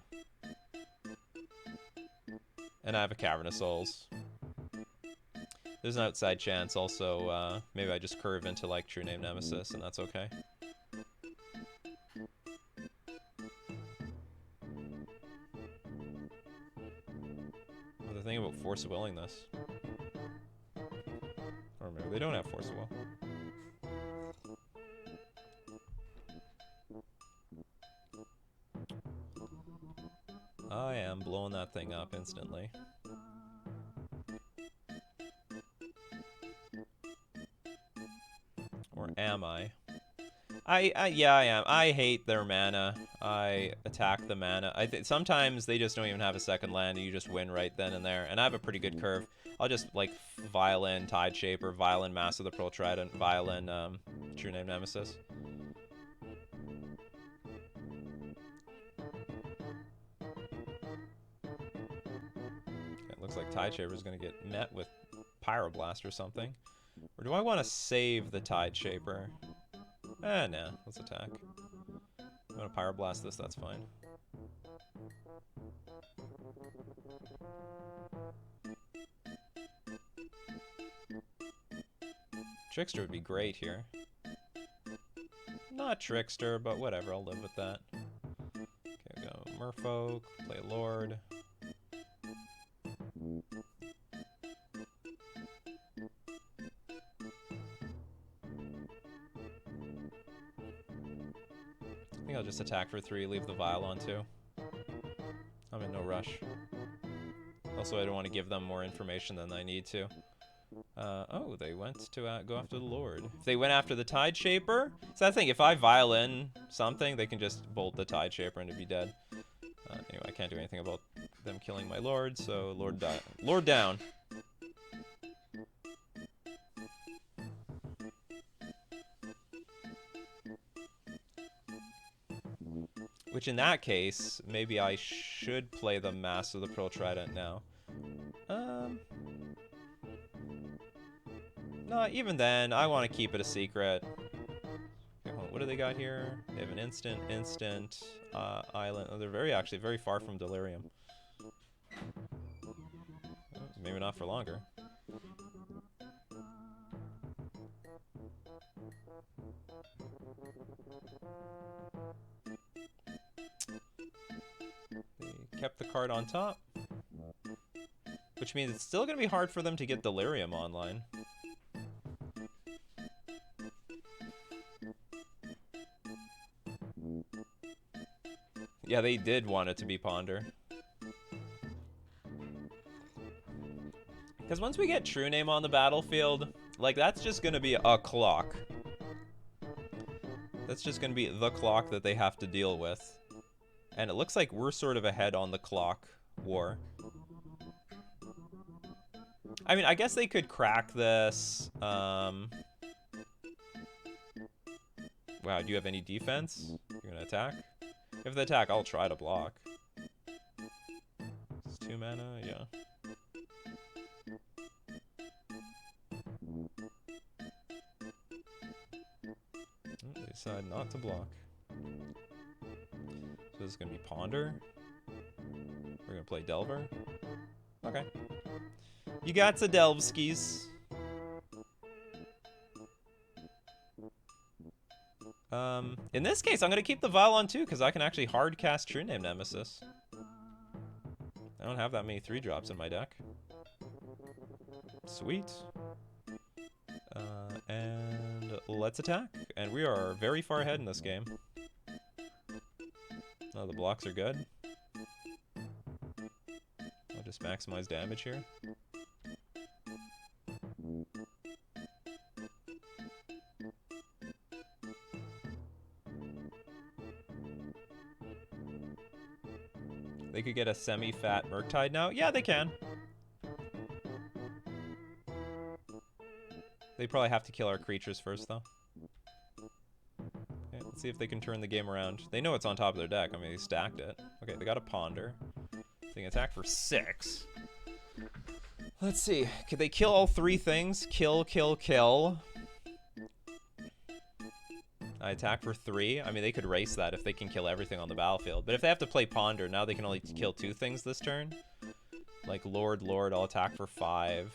And I have a Cavern of Souls. There's an outside chance also, maybe I just curve into like True Name Nemesis, and that's okay. Well, the thing about Force of Willing this. Or maybe they don't have Force of Will. I am blowing that thing up instantly. Or am I? Yeah, I am. I hate their mana. I attack the mana. Sometimes they just don't even have a second land, and you just win right then and there. And I have a pretty good curve. I'll just, like, Violin Tide Shaper, Violin Mass of the Pearl Trident, Violin True Name Nemesis. It looks like Tide Shaper is going to get met with Pyroblast or something. Or do I want to save the Tide Shaper? Nah, let's attack. I'm gonna Pyroblast this, that's fine. Trickster would be great here. Not Trickster, but whatever, I'll live with that. Okay, go Merfolk, play Lord. I think I'll just attack for 3, leave the Vial on 2. I'm in no rush. Also, I don't want to give them more information than I need to. Oh, they went to go after the Lord. If they went after the Tide Shaper, so I think if I Violin something, they can just bolt the Tide Shaper and it'd be dead. Anyway, I can't do anything about them killing my Lord, so Lord down. Which in that case, maybe I should play the Mass of the Pearl Trident now. No, even then, I want to keep it a secret. Okay, hold on, what do they got here? They have an instant, island. Oh, they're actually very far from Delirium. Maybe not for longer. They kept the card on top. Which means it's still going to be hard for them to get Delirium online. Yeah, they did want it to be Ponder. Because once we get True Name on the battlefield, like, that's just going to be a clock. That's just going to be the clock that they have to deal with. And it looks like we're sort of ahead on the clock war. I mean, I guess they could crack this. Wow, do you have any defense? You're going to attack? If they attack, I'll try to block. It's 2 mana, yeah. They decide not to block. So this is going to be Ponder. We're going to play Delver. Okay. You got the Delvskis. In this case, I'm going to keep the Vial on 2 because I can actually hard cast True Name Nemesis. I don't have that many 3-drops in my deck. Sweet. And let's attack. And we are very far ahead in this game. Oh, the blocks are good. I'll just maximize damage here. They could get a semi-fat Murktide now? Yeah, they can. They probably have to kill our creatures first, though. Okay, let's see if they can turn the game around. They know it's on top of their deck. I mean, they stacked it. Okay, they got a Ponder. They can attack for 6. Let's see. Could they kill all 3 things? Kill, kill, kill. I attack for 3. I mean, they could race that if they can kill everything on the battlefield. But if they have to play Ponder, now they can only kill 2 things this turn. Like Lord, I'll attack for 5.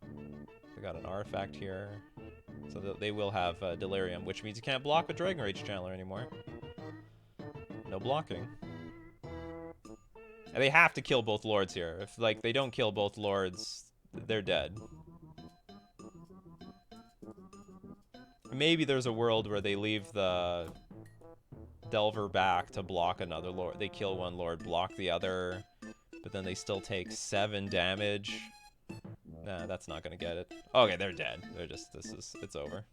They got an artifact here. So they will have Delirium, which means you can't block with Dragon Rage Channeler anymore. No blocking. And they have to kill both Lords here. If, like, they don't kill both Lords, they're dead. Maybe there's a world where they leave the Delver back to block another Lord. They kill one Lord, block the other, but then they still take 7 damage. Nah, that's not gonna get it. Okay, they're dead. They're just, it's over.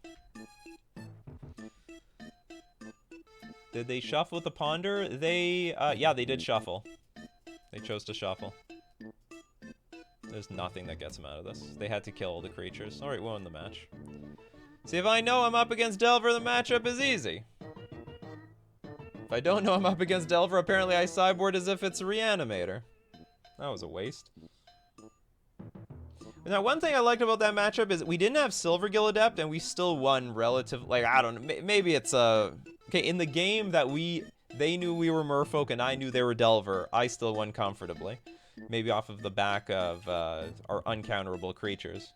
Did they shuffle with the Ponder? Yeah, they did shuffle. They chose to shuffle. There's nothing that gets them out of this. They had to kill all the creatures. Alright, we won the match. See, if I know I'm up against Delver, the matchup is easy. If I don't know I'm up against Delver, apparently I sideboard as if it's a Reanimator. That was a waste. Now, one thing I liked about that matchup is we didn't have Silvergill Adept, and we still won relative. Like, I don't know. Maybe it's okay, in the game that they knew we were Merfolk and I knew they were Delver, I still won comfortably. Maybe off of the back of our uncounterable creatures.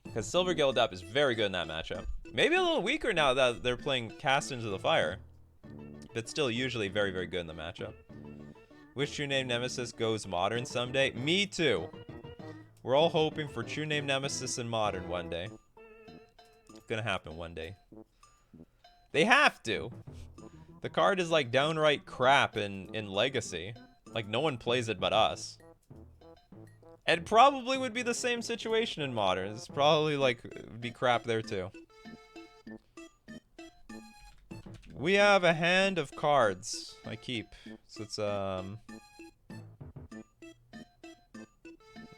Because Silvergill Adept is very good in that matchup. Maybe a little weaker now that they're playing Cast Into the Fire. But still usually very, very good in the matchup. Wish True Name Nemesis goes Modern someday. Me too. We're all hoping for True Name Nemesis in Modern one day. It's gonna happen one day. They have to. The card is like downright crap in Legacy. Like no one plays it but us. It probably would be the same situation in Modern. It's probably like it'd be crap there too. We have a hand of cards. I keep. So it's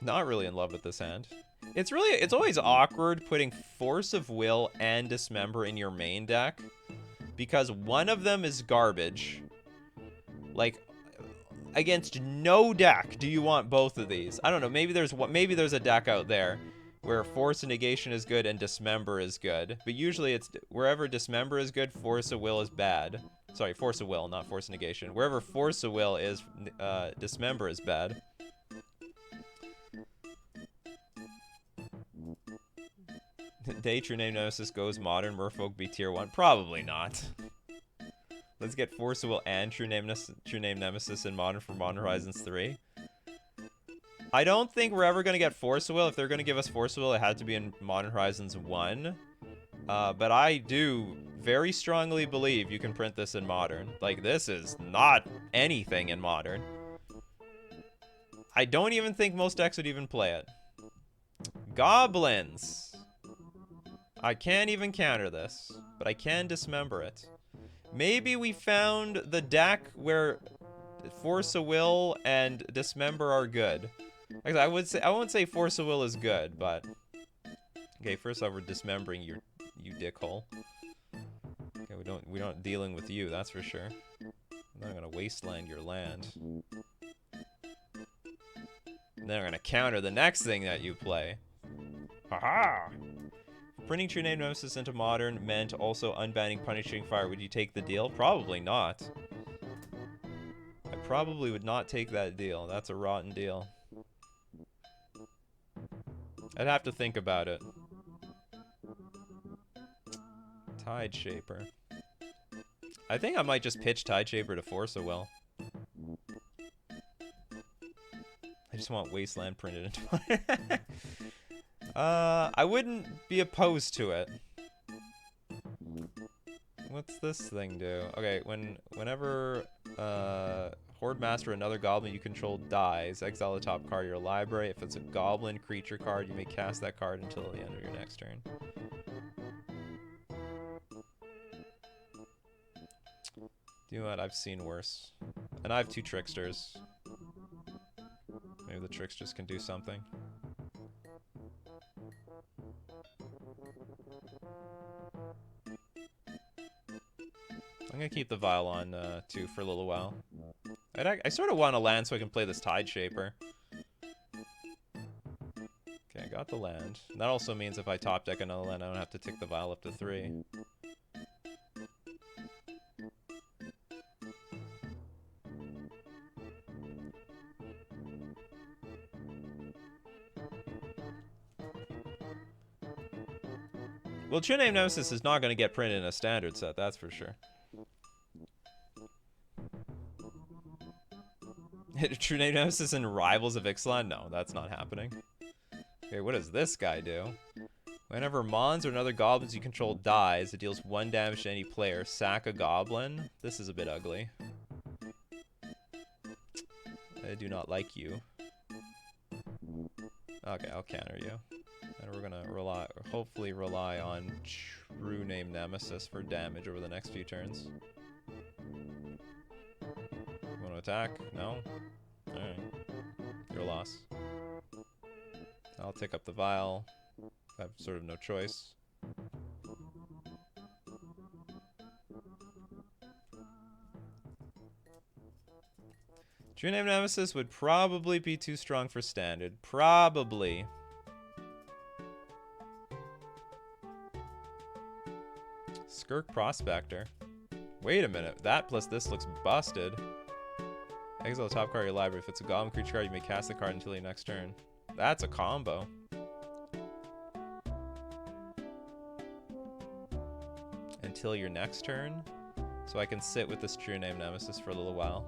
not really in love with this hand. It's always awkward putting Force of Will and Dismember in your main deck because one of them is garbage. Like against no deck do you want both of these. I don't know, maybe there's a deck out there where Force of Negation is good and Dismember is good. But usually it's wherever Dismember is good, Force of Will is bad. Sorry, Force of Will, not Force of Negation. Wherever Force of Will is, Dismember is bad. Day True Name Nemesis goes Modern, Merfolk be tier 1? Probably not. Let's get Force of Will and True Name Nemesis in Modern for Modern Horizons 3. I don't think we're ever going to get Force of Will. If they're going to give us Force of Will, it had to be in Modern Horizons 1. But I do very strongly believe you can print this in Modern. Like, this is not anything in Modern. I don't even think most decks would even play it. Goblins. I can't even counter this, but I can dismember it. Maybe we found the deck where Force of Will and Dismember are good. I won't say Force of Will is good, but okay. First off, we're dismembering you dickhole. Okay, we're not dealing with you, that's for sure. I'm not gonna wasteland your land. And then I'm gonna counter the next thing that you play. Haha! Printing True Name Nemesis into Modern meant also unbanning Punishing Fire. Would you take the deal? Probably not. I probably would not take that deal. That's a rotten deal. I'd have to think about it. Tide Shaper. I think I might just pitch Tide Shaper to Force of Will. I just want Wasteland printed into Modern. I wouldn't be opposed to it. What's this thing do? Okay, whenever Horde Master, another goblin you control, dies, exile the top card of your library. If it's a goblin creature card, you may cast that card until the end of your next turn. You know what? I've seen worse. And I have 2 Tricksters. Maybe the Tricksters can do something. I'm gonna keep the Vial on too for a little while. I sort of want a land so I can play this Tide Shaper. Okay, I got the land. That also means if I top deck another land, I don't have to tick the vial up to 3. Well, True Name Nemesis is not going to get printed in a standard set, that's for sure. True Name Nemesis in Rivals of Ixalan? No, that's not happening. Okay, what does this guy do? Whenever Mons or another goblins you control dies, it deals 1 damage to any player. Sack a goblin. This is a bit ugly. I do not like you. Okay, I'll counter you. And we're gonna hopefully rely on True Name Nemesis for damage over the next few turns. Want to attack? No? Alright. Your loss. I'll take up the vial. I have sort of no choice. True Name Nemesis would probably be too strong for standard. Probably. Skirk Prospector. Wait a minute. That plus this looks busted. Exile the top card of your library. If it's a goblin creature card, you may cast the card until your next turn. That's a combo. Until your next turn? So I can sit with this True Name Nemesis for a little while.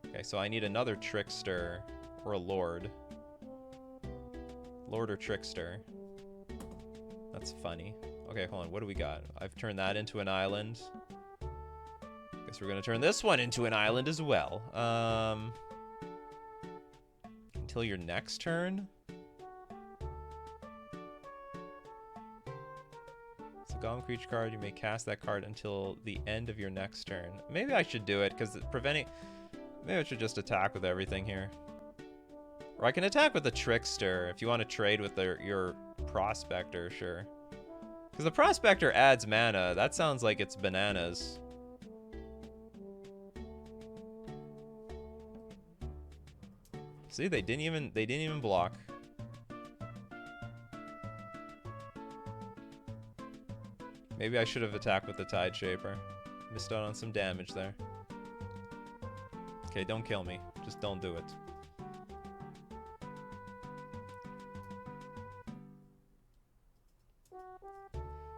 Okay, so I need another Trickster or a Lord. Lord or Trickster. That's funny. Okay, hold on. What do we got? I've turned that into an island. Guess we're gonna turn this one into an island as well. Until your next turn? It's a goblin creature card. You may cast that card until the end of your next turn. Maybe I should do it, because preventing... Maybe I should just attack with everything here. Or I can attack with the Trickster if you want to trade with your Prospector, sure. Because the Prospector adds mana. That sounds like it's bananas. See, they didn't even block. Maybe I should have attacked with the Tide Shaper. Missed out on some damage there. Okay, don't kill me. Just don't do it.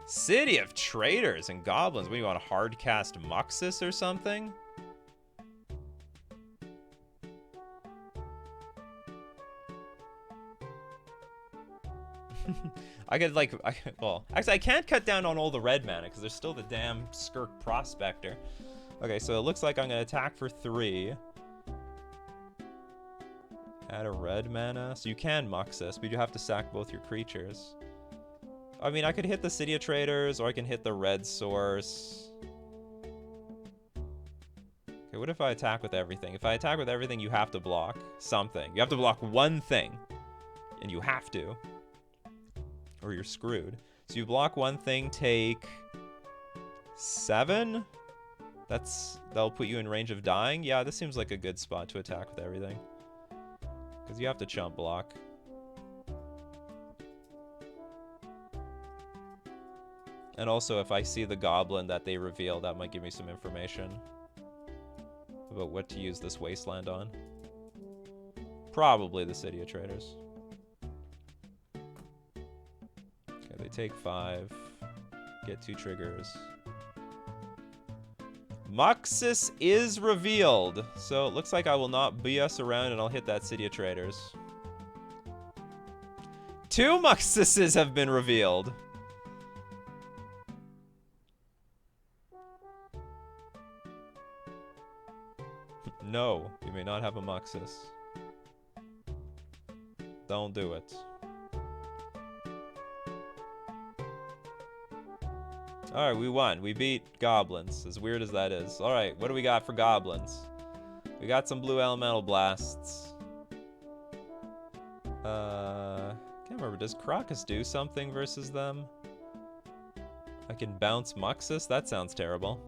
City of Traitors and Goblins. What do you want, a hard cast Muxus or something? I could like, well, actually I can't cut down on all the red mana because there's still the damn Skirk Prospector. Okay, so it looks like I'm gonna attack for 3. Add a red mana, so you can Muxus, but you have to sack both your creatures. I mean, I could hit the City of Traitors, or I can hit the red source. Okay, what if I attack with everything? If I attack with everything, you have to block something. You have to block one thing, and you have to, or you're screwed. So you block one thing, take 7? That'll put you in range of dying? Yeah, this seems like a good spot to attack with everything. Because you have to chump block. And also, if I see the goblin that they reveal, that might give me some information about what to use this wasteland on. Probably the City of Traitors. Okay, they take 5. Get 2 triggers. Muxus is revealed. So it looks like I will not BS around and I'll hit that City of Traitors. 2 Muxuses have been revealed. No, you may not have a Muxus. Don't do it. Alright, we won. We beat goblins, as weird as that is. Alright, what do we got for goblins? We got some blue elemental blasts. Can't remember. Does Crocus do something versus them? I can bounce Muxus? That sounds terrible.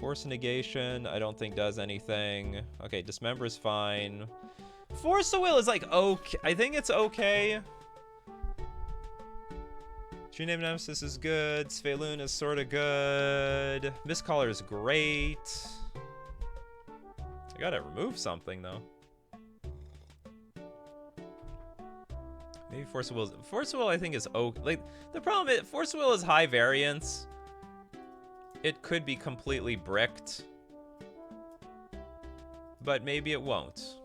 Force negation, I don't think does anything. Okay, dismember is fine. Force of will is like okay. I think it's okay. True Name Nemesis is good. Svelun is sort of good. Mistcaller is great. I gotta remove something though. Maybe Force of Will. Force of Will I think is okay. Like the problem is Force of Will is high variance. It could be completely bricked, but maybe it won't.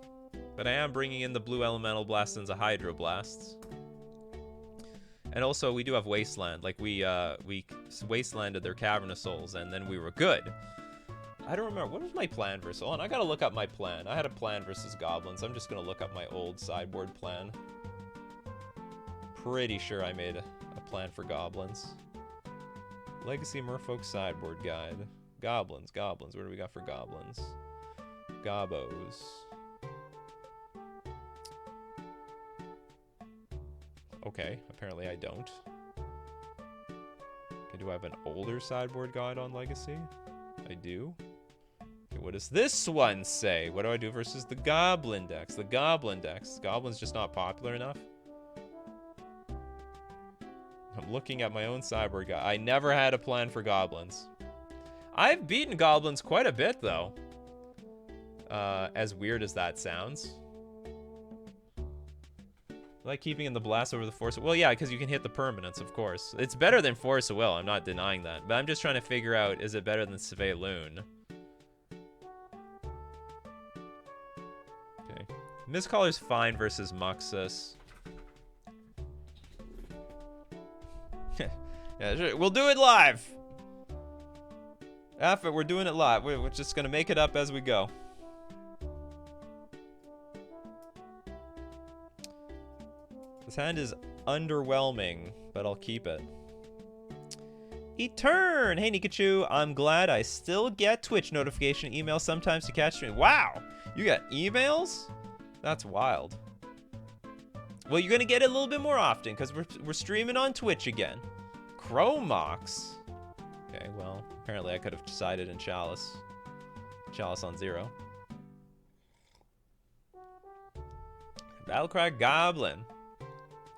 But I am bringing in the blue elemental blast and the hydro blasts. And also we do have wasteland. Like we wastelanded their cavernous souls and then we were good. I don't remember, what was my plan versus, hold on, I gotta look up my plan. I had a plan versus goblins. I'm just gonna look up my old sideboard plan. Pretty sure I made a plan for goblins. Legacy Merfolk sideboard guide. Goblins. What do we got for goblins? Gobos. Okay, apparently I don't. Okay, do I have an older sideboard guide on Legacy? I do. Okay, what does this one say? What do I do versus the Goblin decks? The Goblin decks. Goblin's just not popular enough? I'm looking at my own sideboard guide. I never had a plan for goblins. I've beaten goblins quite a bit, though. As weird as that sounds. I like keeping in the blast over the force. Well, yeah, because you can hit the permanents, of course. It's better than Force of Will. I'm not denying that. But I'm just trying to figure out, is it better than Svelun? Okay. Mistcaller's fine versus Muxus. Yeah, sure. We'll do it live. F it, we're doing it live. We're just gonna make it up as we go. This hand is underwhelming, but I'll keep it. Eturn! Hey Nikachu, I'm glad I still get Twitch notification emails sometimes to catch me. Wow! You got emails? That's wild. Well, you're gonna get it a little bit more often because we're streaming on Twitch again. Chromox. Okay, well, apparently I could have decided in Chalice. Chalice on 0. Battlecry Goblin.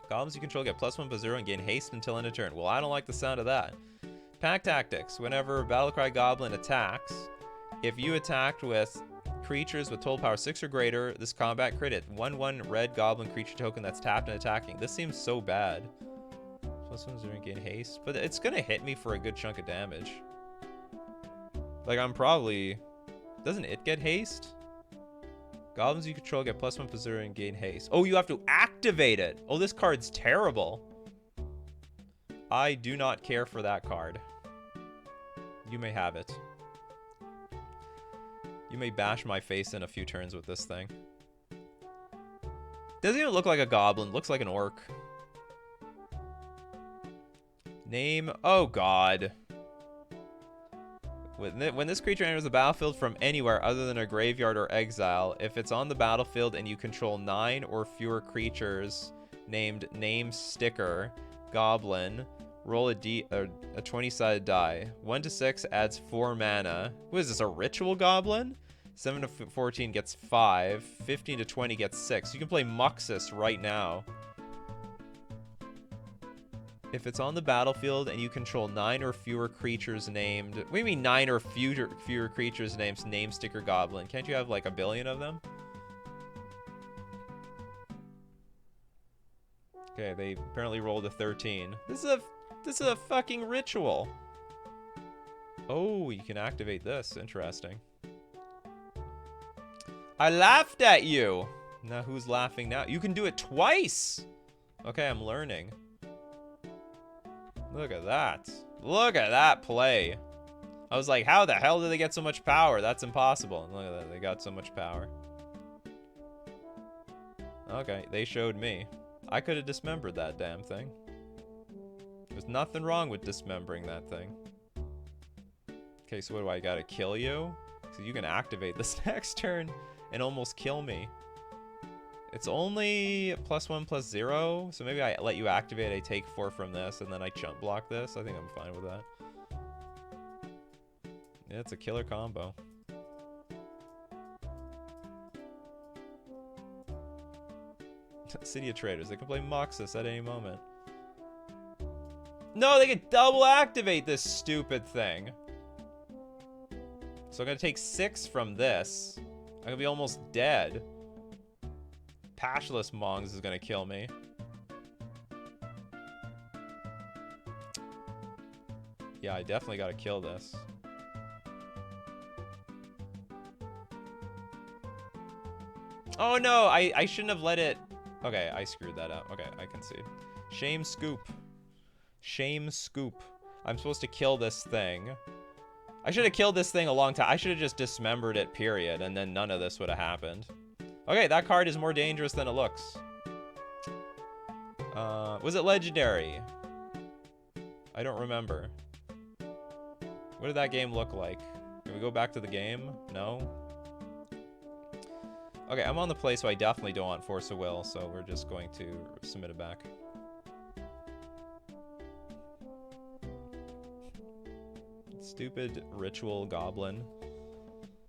Goblins you control get +1/+0 and gain haste until end of turn. Well, I don't like the sound of that. Pack Tactics. Whenever Battlecry Goblin attacks, if you attacked with creatures with total power 6 or greater, this combat crit it. 1/1 red goblin creature token that's tapped and attacking. This seems so bad. +1/+0 and gain haste. But it's gonna hit me for a good chunk of damage. Like, I'm probably... Doesn't it get haste? Goblins you control get +1/+0 and gain haste. Oh, you have to activate it. Oh, this card's terrible. I do not care for that card. You may have it. You may bash my face in a few turns with this thing. Doesn't even look like a goblin. Looks like an orc. Name. Oh, God. When this creature enters the battlefield from anywhere other than a graveyard or exile, if it's on the battlefield and you control 9 or fewer creatures named Name Sticker Goblin, roll a 20-sided die. 1 to 6 adds 4 mana. What is this, a ritual goblin? 7 to 14 gets 5. 15 to 20 gets 6. You can play Muxus right now. If it's on the battlefield and you control 9 or fewer creatures named... What do you mean 9 or fewer creatures named Name Sticker Goblin? Can't you have like a billion of them? Okay, they apparently rolled a 13. This is a fucking ritual. Oh, you can activate this. Interesting. I laughed at you. Now who's laughing now? You can do it twice. Okay, I'm learning. Look at that. Look at that play. I was like, how the hell did they get so much power? That's impossible. And look at that. They got so much power. Okay, they showed me. I could have dismembered that damn thing. There's nothing wrong with dismembering that thing. Okay, so what do I gotta kill you? So you can activate this next turn and almost kill me. It's only +1/+0, so maybe I let you activate, I take 4 from this, and then I chump block this. I think I'm fine with that. Yeah, it's a killer combo. City of Traders. They can play Moxus at any moment. No, they can double activate this stupid thing. So I'm gonna take 6 from this. I'm gonna be almost dead. Pashless Mongs is gonna kill me. Yeah, I definitely gotta kill this. Oh no, I shouldn't have let it. Okay, I screwed that up. Okay, I concede. Shame scoop. Shame scoop. I'm supposed to kill this thing. I should have killed this thing a long time. I should have just dismembered it, period, and then none of this would have happened. Okay, that card is more dangerous than it looks. Was it legendary? I don't remember. What did that game look like? Can we go back to the game? No? Okay, I'm on the play, so I definitely don't want Force of Will, so we're just going to submit it back. Stupid ritual goblin.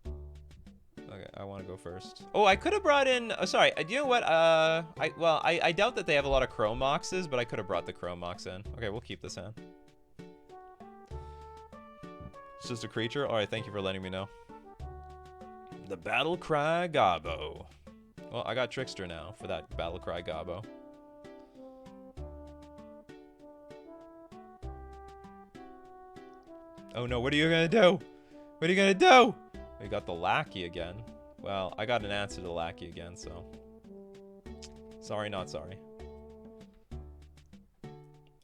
Okay, I want to go first. Oh, I could have brought in. Oh, sorry. You know what? I doubt that they have a lot of Chrome Moxes, but I could have brought the Chrome Mox in. Okay, we'll keep this in. It's just a creature. All right, thank you for letting me know. The Battle Cry Gobbo. Well, I got Trickster now for that Battle Cry Gobbo. Oh no, what are you gonna do? What are you gonna do? We got the Lackey again. Well, I got an answer to the Lackey again, so. Sorry, not sorry.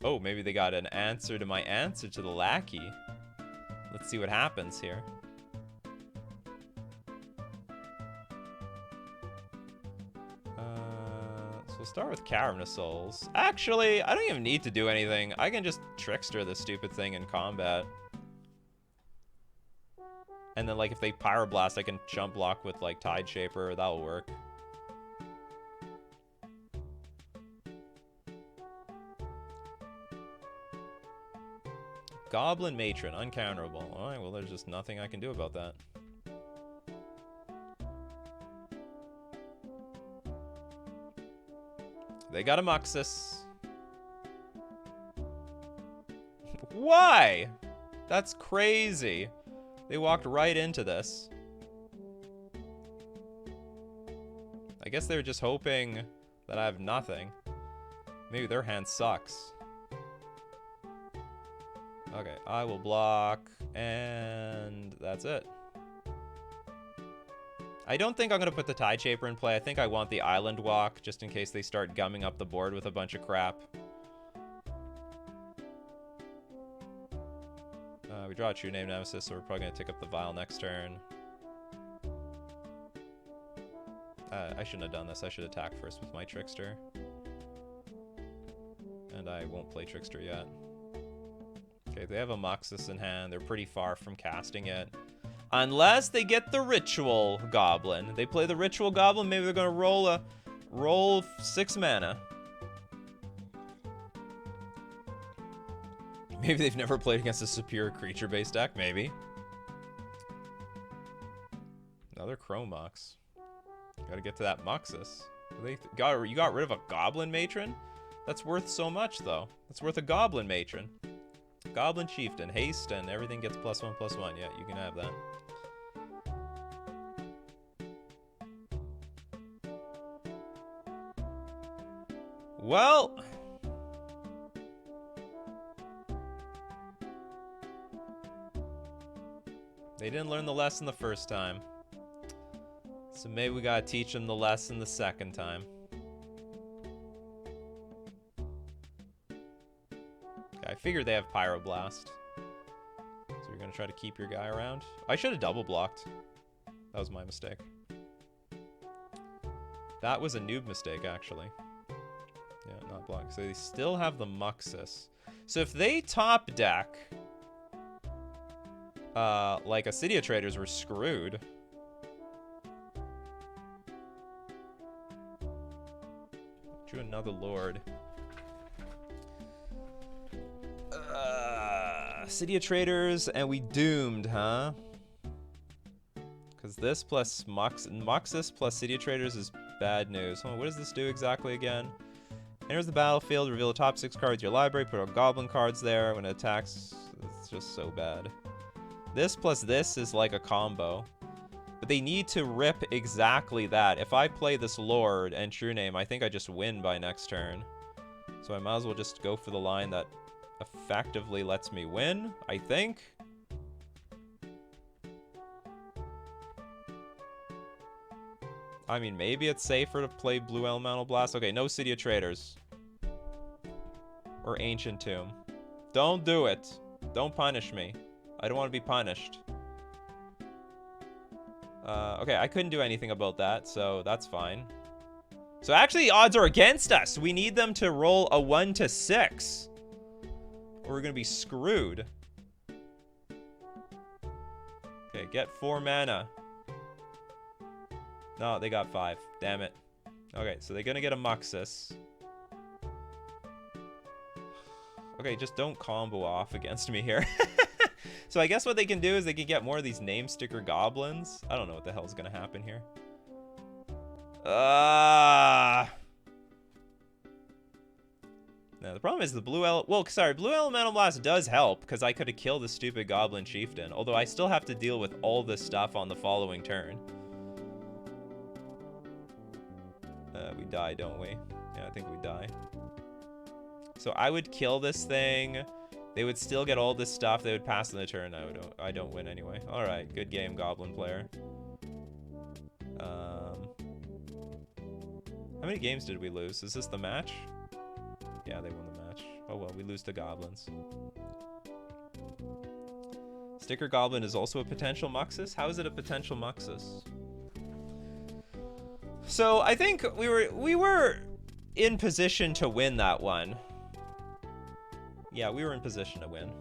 Oh, maybe they got an answer to my answer to the Lackey. Let's see what happens here. So we'll start with Cavern of Souls. Actually, I don't even need to do anything. I can just Trickster this stupid thing in combat. And then, like, if they Pyroblast, I can jump block with, like, Tide Shaper. That'll work. Goblin Matron, uncounterable. Alright, well, there's just nothing I can do about that. They got a Muxus. Why? That's crazy. They walked right into this. I guess they were just hoping that I have nothing. Maybe their hand sucks. Okay, I will block, and that's it. I don't think I'm going to put the Tide Shaper in play. I think I want the Island Walk, just in case they start gumming up the board with a bunch of crap. We draw a True Name Nemesis, so we're probably going to take up the Vial next turn. I shouldn't have done this. I should attack first with my Trickster. And I won't play Trickster yet. Okay, they have a Muxus in hand. They're pretty far from casting it. Unless they get the Ritual Goblin. They play the Ritual Goblin, maybe they're going to roll 6 mana. Maybe they've never played against a superior creature-based deck, maybe. Another Chrome Mox. Gotta get to that Muxus. You got rid of a Goblin Matron? That's worth so much, though. That's worth a Goblin Matron. Goblin Chieftain, haste, and everything gets +1/+1. Yeah, you can have that. Well... they didn't learn the lesson the first time. So maybe we gotta teach them the lesson the second time. Okay, I figured they have Pyroblast. So you're gonna try to keep your guy around? I should have double blocked. That was my mistake. That was a noob mistake, actually. Yeah, not block. So they still have the Muxus. So if they top deck... like a City of Traders, were screwed. Drew another Lord. City of Traders, and we doomed, huh? Because this plus Muxus plus City of Traders is bad news. Hold on, what does this do exactly again? Enters the battlefield, reveal the top 6 cards of your library, put all goblin cards there. When it attacks, it's just so bad. This plus this is like a combo. But they need to rip exactly that. If I play this Lord and True Name, I think I just win by next turn. So I might as well just go for the line that effectively lets me win, I think. I mean, maybe it's safer to play Blue Elemental Blast. Okay, no City of Traders. Or Ancient Tomb. Don't do it. Don't punish me. I don't want to be punished. Okay, I couldn't do anything about that, so that's fine. So actually, odds are against us. We need them to roll a 1 to 6. Or we're going to be screwed. Okay, get 4 mana. No, they got 5. Damn it. Okay, so they're going to get a Muxus. Okay, just don't combo off against me here. So I guess what they can do is they can get more of these name sticker goblins. I don't know what the hell's going to happen here. Now, the problem is the Blue Elemental Blast does help, because I could have killed the stupid Goblin Chieftain. Although I still have to deal with all this stuff on the following turn. We die, don't we? Yeah, I think we die. So I would kill this thing. They would still get all this stuff. They would pass in the turn. I don't win anyway. All right, good game, Goblin player. How many games did we lose? Is this the match? Yeah, they won the match. Oh well, we lose to Goblins. Sticker Goblin is also a potential Muxus. How is it a potential Muxus? So I think we were in position to win that one. Yeah, we were in position to win.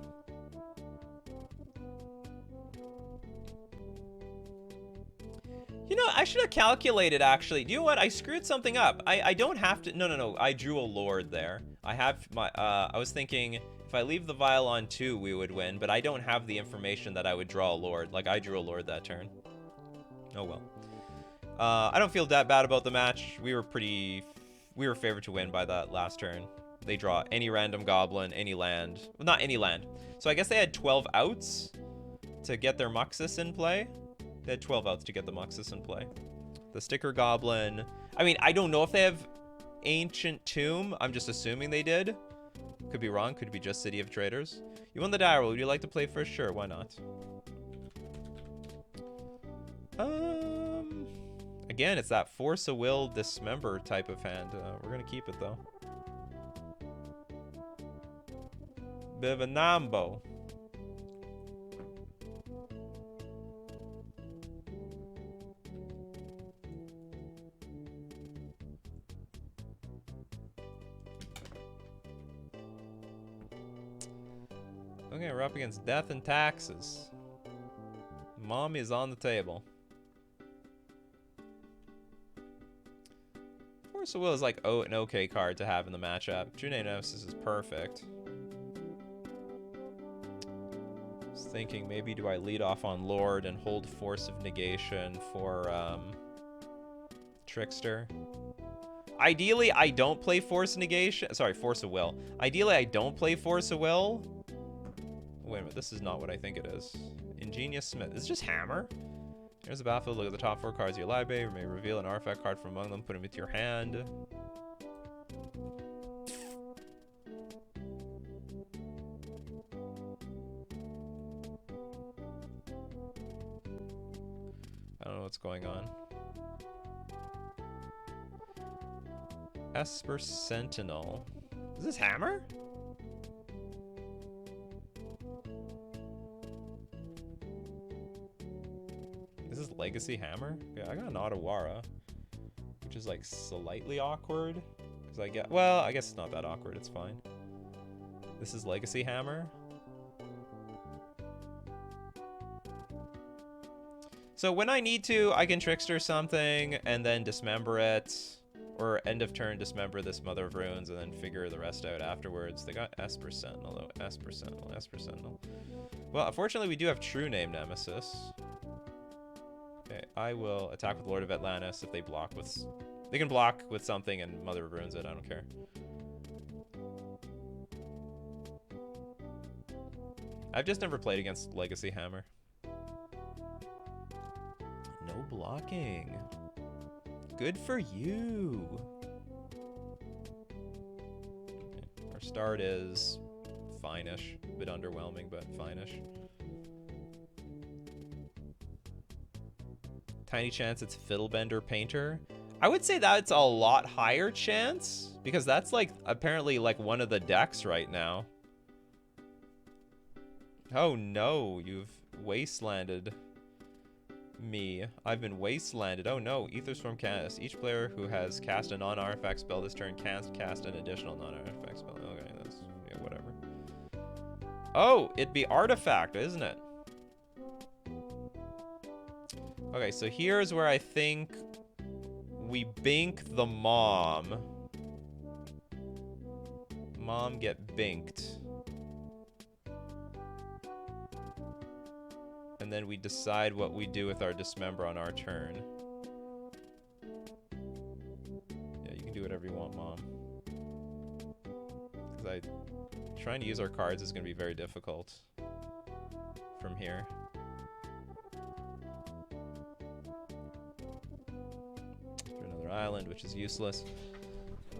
You know, I should have calculated, actually. Do you know what? I screwed something up. I don't have to... No. I drew a Lord there. I have my... I was thinking if I leave the Vial on 2, we would win, but I don't have the information that I would draw a Lord. Like, I drew a Lord that turn. Oh, well. I don't feel that bad about the match. We were favored to win by that last turn. They draw any random goblin, any land. Well, not any land. So I guess they had 12 outs to get their Muxus in play. They had 12 outs to get the Muxus in play. The Sticker Goblin. I mean, I don't know if they have Ancient Tomb. I'm just assuming they did. Could be wrong. Could be just City of Traders. You won the die roll. Would you like to play first? Sure, why not? Again, it's that Force of Will, Dismember type of hand. We're going to keep it, though. Bit of a Nambo. Okay, we're up against Death and Taxes. Mommy is on the table. Force of Will is like an okay card to have in the matchup. True Name Nemesis is perfect. I was thinking maybe do I lead off on Lord and hold Force of Negation for Trickster. Ideally, I don't play Force of Negation. Sorry, Force of Will. Ideally, I don't play Force of Will. Wait a minute, this is not what I think it is. Ingenious Smith. It's just Hammer. Here's the battlefield. Look at the top 4 cards of your library. You may reveal an artifact card from among them. Put them into your hand. I don't know what's going on. Esper Sentinel. Is this Hammer? Is this Legacy Hammer? Yeah, I got an Otawara, which is like slightly awkward. Because I get, well, I guess it's not that awkward, it's fine. This is Legacy Hammer. So when I need to, I can Trickster something and then Dismember it. Or end of turn, Dismember this Mother of Runes and then figure the rest out afterwards. They got Esper Sentinel though. Esper Sentinel, Esper Sentinel. Well, unfortunately we do have True Name Nemesis. Okay, I will attack with Lord of Atlantis if they block with... They can block with something and Mother of Runes it, I don't care. I've just never played against Legacy Hammer. No blocking. Good for you. Okay, our start is fine-ish. A bit underwhelming, but fine-ish. Tiny chance it's Fiddlebender Painter. I would say that's a lot higher chance, because that's like apparently like one of the decks right now. Oh no, you've wastelanded me. I've been wastelanded. Oh no, Aetherstorm cast. Each player who has cast a non-artifact spell this turn can cast an additional non-artifact spell. Okay, that's, yeah, whatever. Oh, it'd be artifact, isn't it? Okay, so here's where I think we bink the mom. Mom get binked. And then we decide what we do with our Dismember on our turn. Yeah, you can do whatever you want, Mom. Because trying to use our cards is going to be very difficult from here. Another island, which is useless.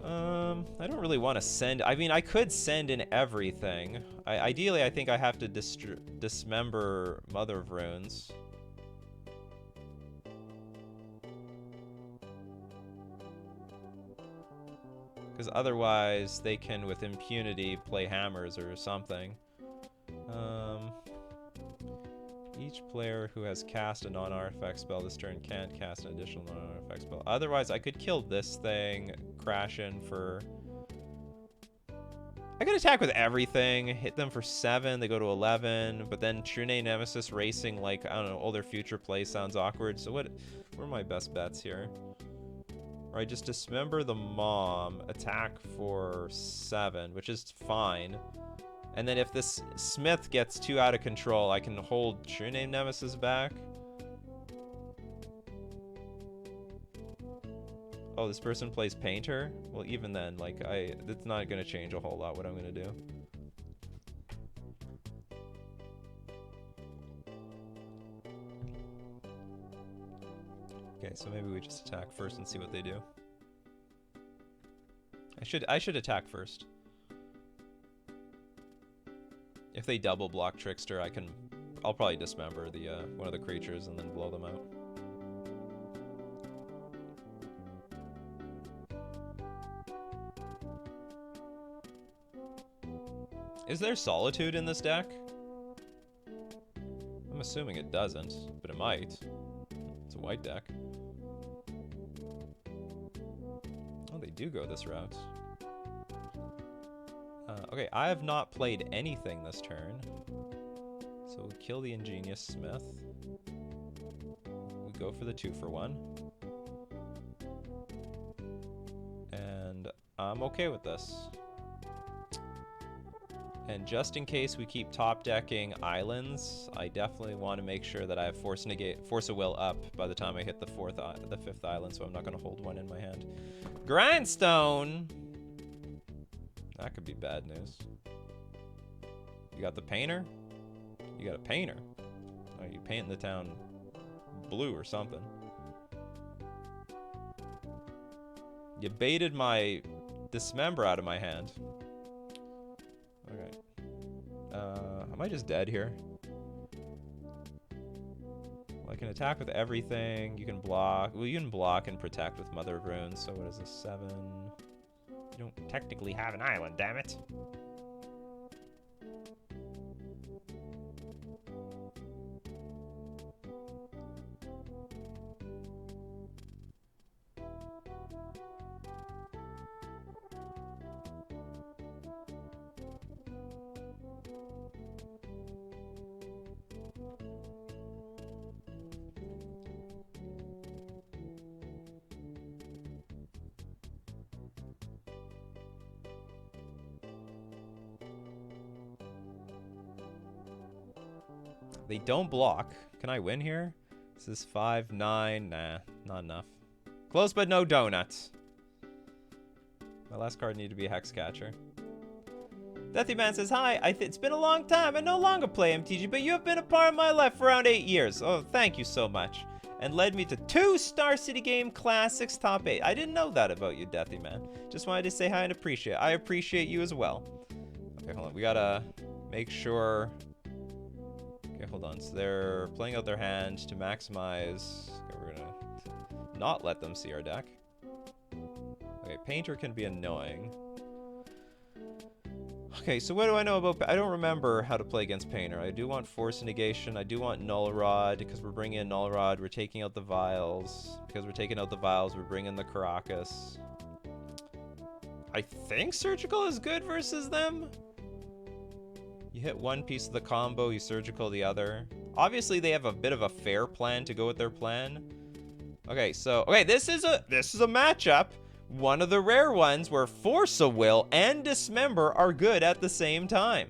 I don't really want to send... I mean, I could send in everything. Ideally, I think I have to dismember Mother of Runes. Because otherwise, they can, with impunity, play hammers or something. Each player who has cast a non-artifact spell this turn can't cast an additional non-artifact spell. Otherwise, I could kill this thing, crash in for... I could attack with everything, hit them for 7, they go to 11, but then True Name Nemesis racing, like, I don't know, all their future play sounds awkward. So what are my best bets here? Or I just dismember the mom, attack for 7, which is fine. And then if this Smith gets too out of control, I can hold True Name Nemesis back. Oh, this person plays Painter? Well, even then, like, it's not going to change a whole lot what I'm going to do. Okay, so maybe we just attack first and see what they do. I should attack first. If they double block Trickster, I'll probably dismember the one of the creatures and then blow them out. Is there Solitude in this deck? I'm assuming it doesn't, but it might. It's a white deck. Oh, they do go this route. Okay, I have not played anything this turn. So we kill the Ingenious Smith. We go for the 2-for-1. And I'm okay with this. And just in case we keep top decking islands, I definitely want to make sure that I have Force of Will up by the time I hit the 5th island, so I'm not going to hold one in my hand. Grindstone! That could be bad news. You got the Painter? You got a Painter. Oh, you painting the town blue or something. You baited my Dismember out of my hand. Okay. Am I just dead here? Well, I can attack with everything. You can block. Well, you can block and protect with Mother of Runes. So what is this? 7... You don't technically have an island, damn it. They don't block. Can I win here? This is 5, 9. Nah, not enough. Close, but no donuts. My last card needed to be a Hexcatcher. Deathy Man says, hi, it's been a long time. I no longer play MTG, but you have been a part of my life for around 8 years. Oh, thank you so much. And led me to 2 Star City Game Classics top 8. I didn't know that about you, Deathy Man. Just wanted to say hi and appreciate. I appreciate you as well. Okay, hold on. We gotta make sure. Okay, hold on. So they're playing out their hand to maximize. Okay, we're gonna not let them see our deck. Okay, Painter can be annoying. Okay, so what do I know about... I don't remember how to play against Painter. I do want Force Negation. I do want Null Rod, because we're bringing in Null Rod. We're taking out the Vials. Because we're taking out the Vials, we're bringing the Caracas. I think Surgical is good versus them. You hit one piece of the combo, you Surgical the other. Obviously, they have a bit of a fair plan to go with their plan. Okay, so... Okay, this is a matchup. One of the rare ones where Force of Will and Dismember are good at the same time.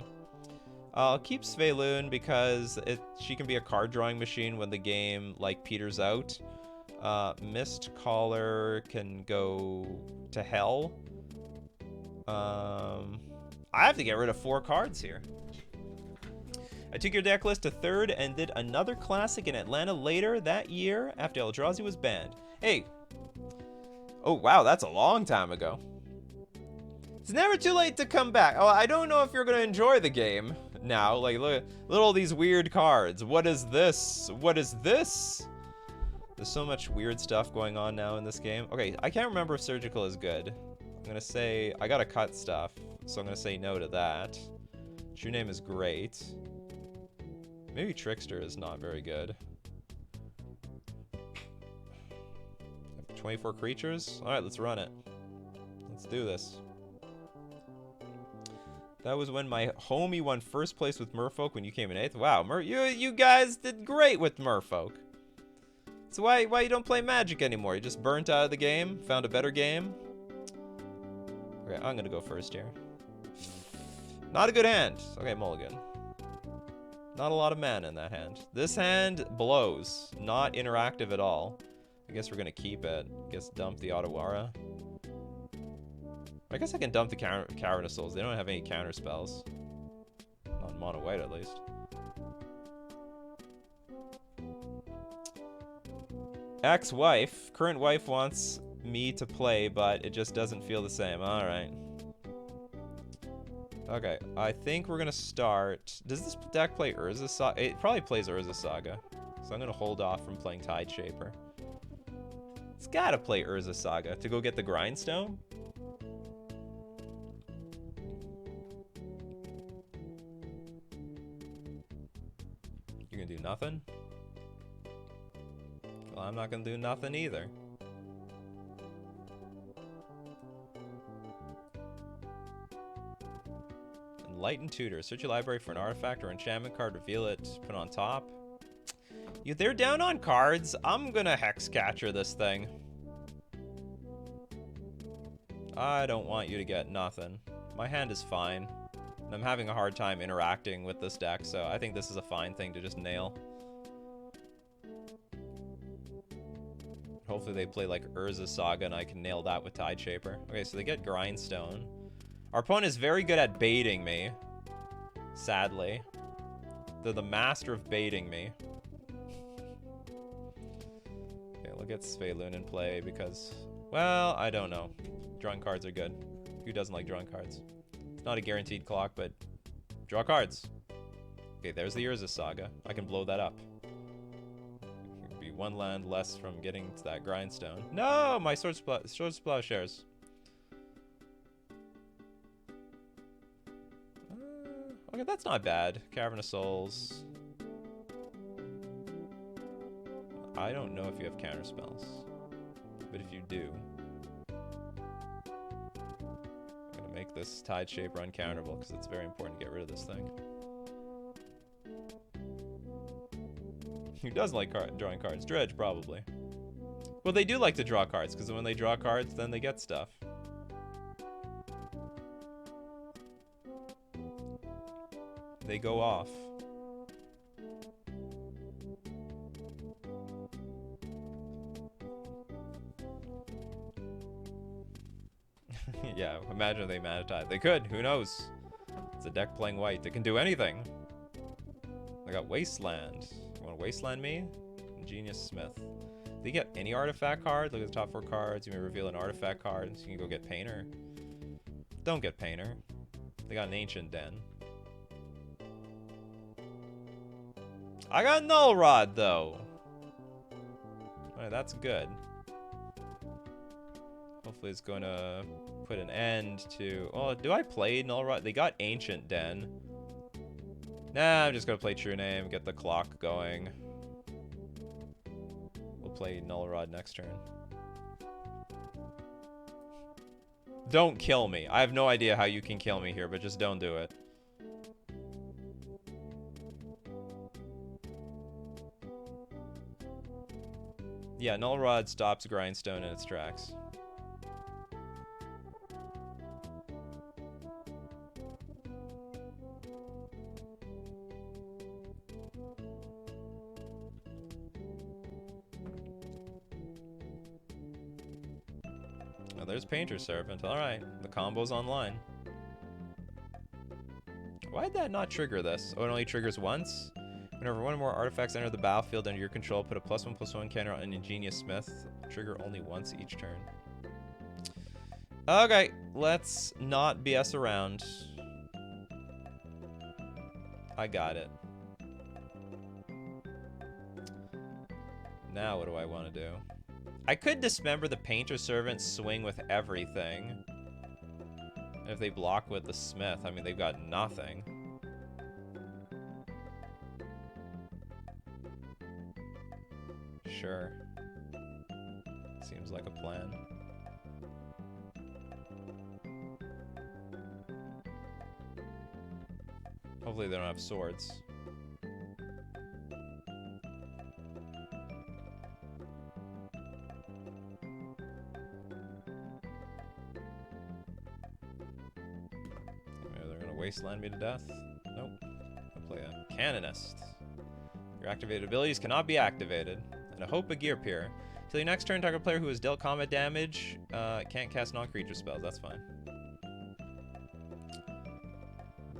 I'll keep Sveilun because she can be a card drawing machine when the game like peters out. Mist Caller can go to hell. I have to get rid of 4 cards here. I took your deck list to 3rd and did another classic in Atlanta later that year after Eldrazi was banned. Hey. Oh, wow, that's a long time ago. It's never too late to come back. Oh, I don't know if you're going to enjoy the game now. Like, look at all these weird cards. What is this? What is this? There's so much weird stuff going on now in this game. Okay, I can't remember if Surgical is good. I'm going to say, I got to cut stuff, so I'm going to say no to that. True Name is great. Maybe Trickster is not very good. 24 creatures? Alright, let's run it. Let's do this. That was when my homie won first place with Merfolk when you came in 8th. Wow, you guys did great with Merfolk. So why you don't play Magic anymore? You just burnt out of the game? Found a better game? Okay, I'm gonna go first here. Not a good hand. Okay, mulligan. Not a lot of mana in that hand. This hand blows. Not interactive at all. I guess we're gonna keep it. I guess dump the Otawara. I guess I can dump the Cavern of Souls. They don't have any counter spells. Not in mono white, at least. Ex-wife. Current wife wants me to play, but it just doesn't feel the same. Alright. Okay, I think we're gonna start... Does this deck play Urza Saga? It probably plays Urza Saga. So I'm gonna hold off from playing Tide Shaper. It's gotta play Urza Saga to go get the Grindstone. You're gonna do nothing? Well, I'm not gonna do nothing either. Enlightened Tutor. Search your library for an artifact or enchantment card, reveal it, put it on top. They're down on cards. I'm gonna Hexcatcher this thing. I don't want you to get nothing. My hand is fine. And I'm having a hard time interacting with this deck, so I think this is a fine thing to just nail. Hopefully they play like Urza Saga and I can nail that with Tide Shaper. Okay, so they get Grindstone. Our opponent is very good at baiting me. Sadly. They're the master of baiting me. Okay, we'll get Sveilun in play because, well, I don't know. Drawing cards are good. Who doesn't like drawing cards? It's not a guaranteed clock, but draw cards. Okay, there's the Urza Saga. I can blow that up. It'd be 1 land less from getting to that Grindstone. No, my Sword Plowshares. Okay, that's not bad. Cavern of Souls. I don't know if you have counter spells, but if you do, I'm gonna make this Tide Shaper uncounterable because it's very important to get rid of this thing. Who doesn't like drawing cards? Dredge, probably. Well, they do like to draw cards because when they draw cards, then they get stuff. They go off. Imagine if they mana tithe. They could. Who knows? It's a deck playing white. They can do anything. I got Wasteland. You want to Wasteland me? Ingenious Smith. They get any artifact card. Look at the top 4 cards. You may reveal an artifact card, so you can go get Painter. Don't get Painter. They got an Ancient Den. I got Null Rod, though. Alright, that's good. Hopefully it's going to put an end to... Oh, do I play Null Rod? They got Ancient Den. Nah, I'm just going to play True Name, get the clock going. We'll play Null Rod next turn. Don't kill me. I have no idea how you can kill me here, but just don't do it. Yeah, Null Rod stops Grindstone in its tracks. Oh, there's Painter Servant. Alright, the combo's online. Why'd that not trigger this? Oh, it only triggers once? Whenever one or more artifacts enter the battlefield under your control, put a +1/+1 counter on Ingenious Smith. Trigger only once each turn. Okay, let's not BS around. I got it. Now what do I want to do? I could dismember the Painter Servant, swing with everything. And if they block with the Smith, I mean, they've got nothing. Sure. Seems like a plan. Hopefully they don't have swords. Maybe they're gonna wasteland me to death. Nope. I'll play a Canonist. Your activated abilities cannot be activated. And a Hope of Gear Peer. Till your next turn, target player who has dealt combat damage can't cast non-creature spells. That's fine.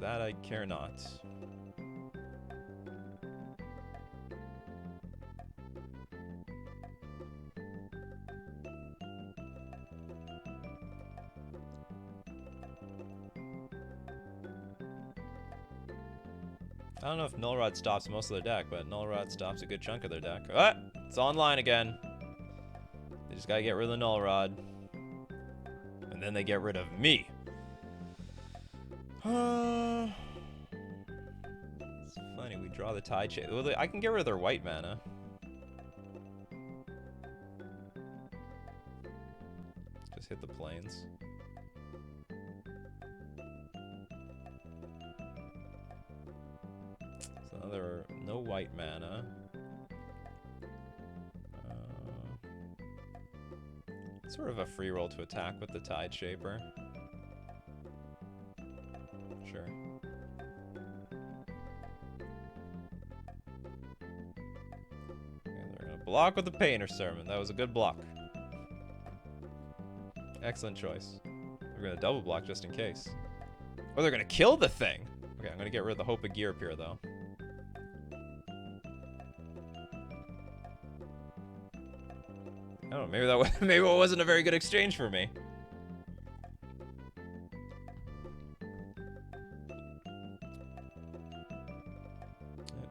That I care not. I don't know if Null Rod stops most of their deck, but Null Rod stops a good chunk of their deck. Ah! It's online again. They just gotta get rid of the Null Rod. And then they get rid of me. It's funny, we draw the Tide Chaser. Well, I can get rid of their white mana. Just hit the plains. So now there are no white mana. Sort of a free roll to attack with the Tide Shaper. Sure. Okay, they're gonna block with the Painter Sermon. That was a good block. Excellent choice. We're gonna double block just in case. Oh, they're gonna kill the thing! Okay, I'm gonna get rid of the Hope of Gear Peer, though. I don't know, maybe it wasn't a very good exchange for me.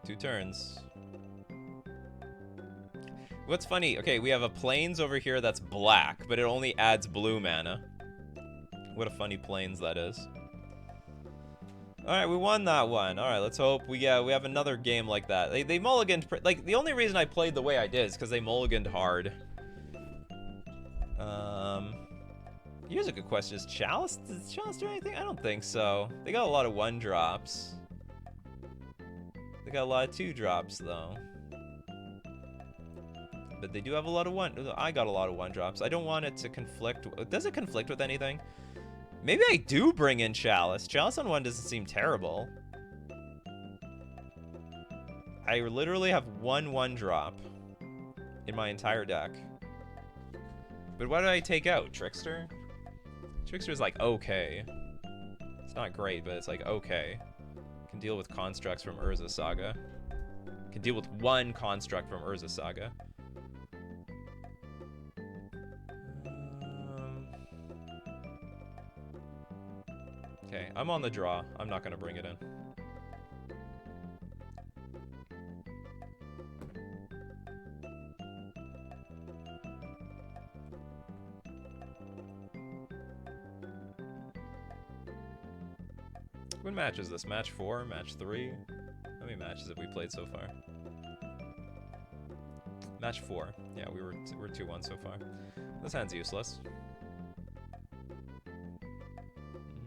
Two turns. What's funny, okay, we have a plains over here that's black, but it only adds blue mana. What a funny plains that is. Alright, we won that one. Alright, let's hope we have another game like that. They mulliganed, like, the only reason I played the way I did is because they mulliganed hard. Here's a good question. Does Chalice do anything? I don't think so. They got a lot of 1-drops. They got a lot of 2-drops, though. But they do have a lot of I got a lot of 1-drops. I don't want it to conflict. Does it conflict with anything? Maybe I do bring in Chalice. Chalice on 1 doesn't seem terrible. I literally have 1-drop in my entire deck. But what did I take out? Trickster? Trickster's like okay. It's not great, but it's like okay. Can deal with constructs from Urza Saga. Can deal with one construct from Urza Saga. Okay, I'm on the draw. I'm not gonna bring it in. What match is this? Match 4? Match 3? How many matches have we played so far? Match 4. Yeah, we're 2-1 so far. This hand's useless.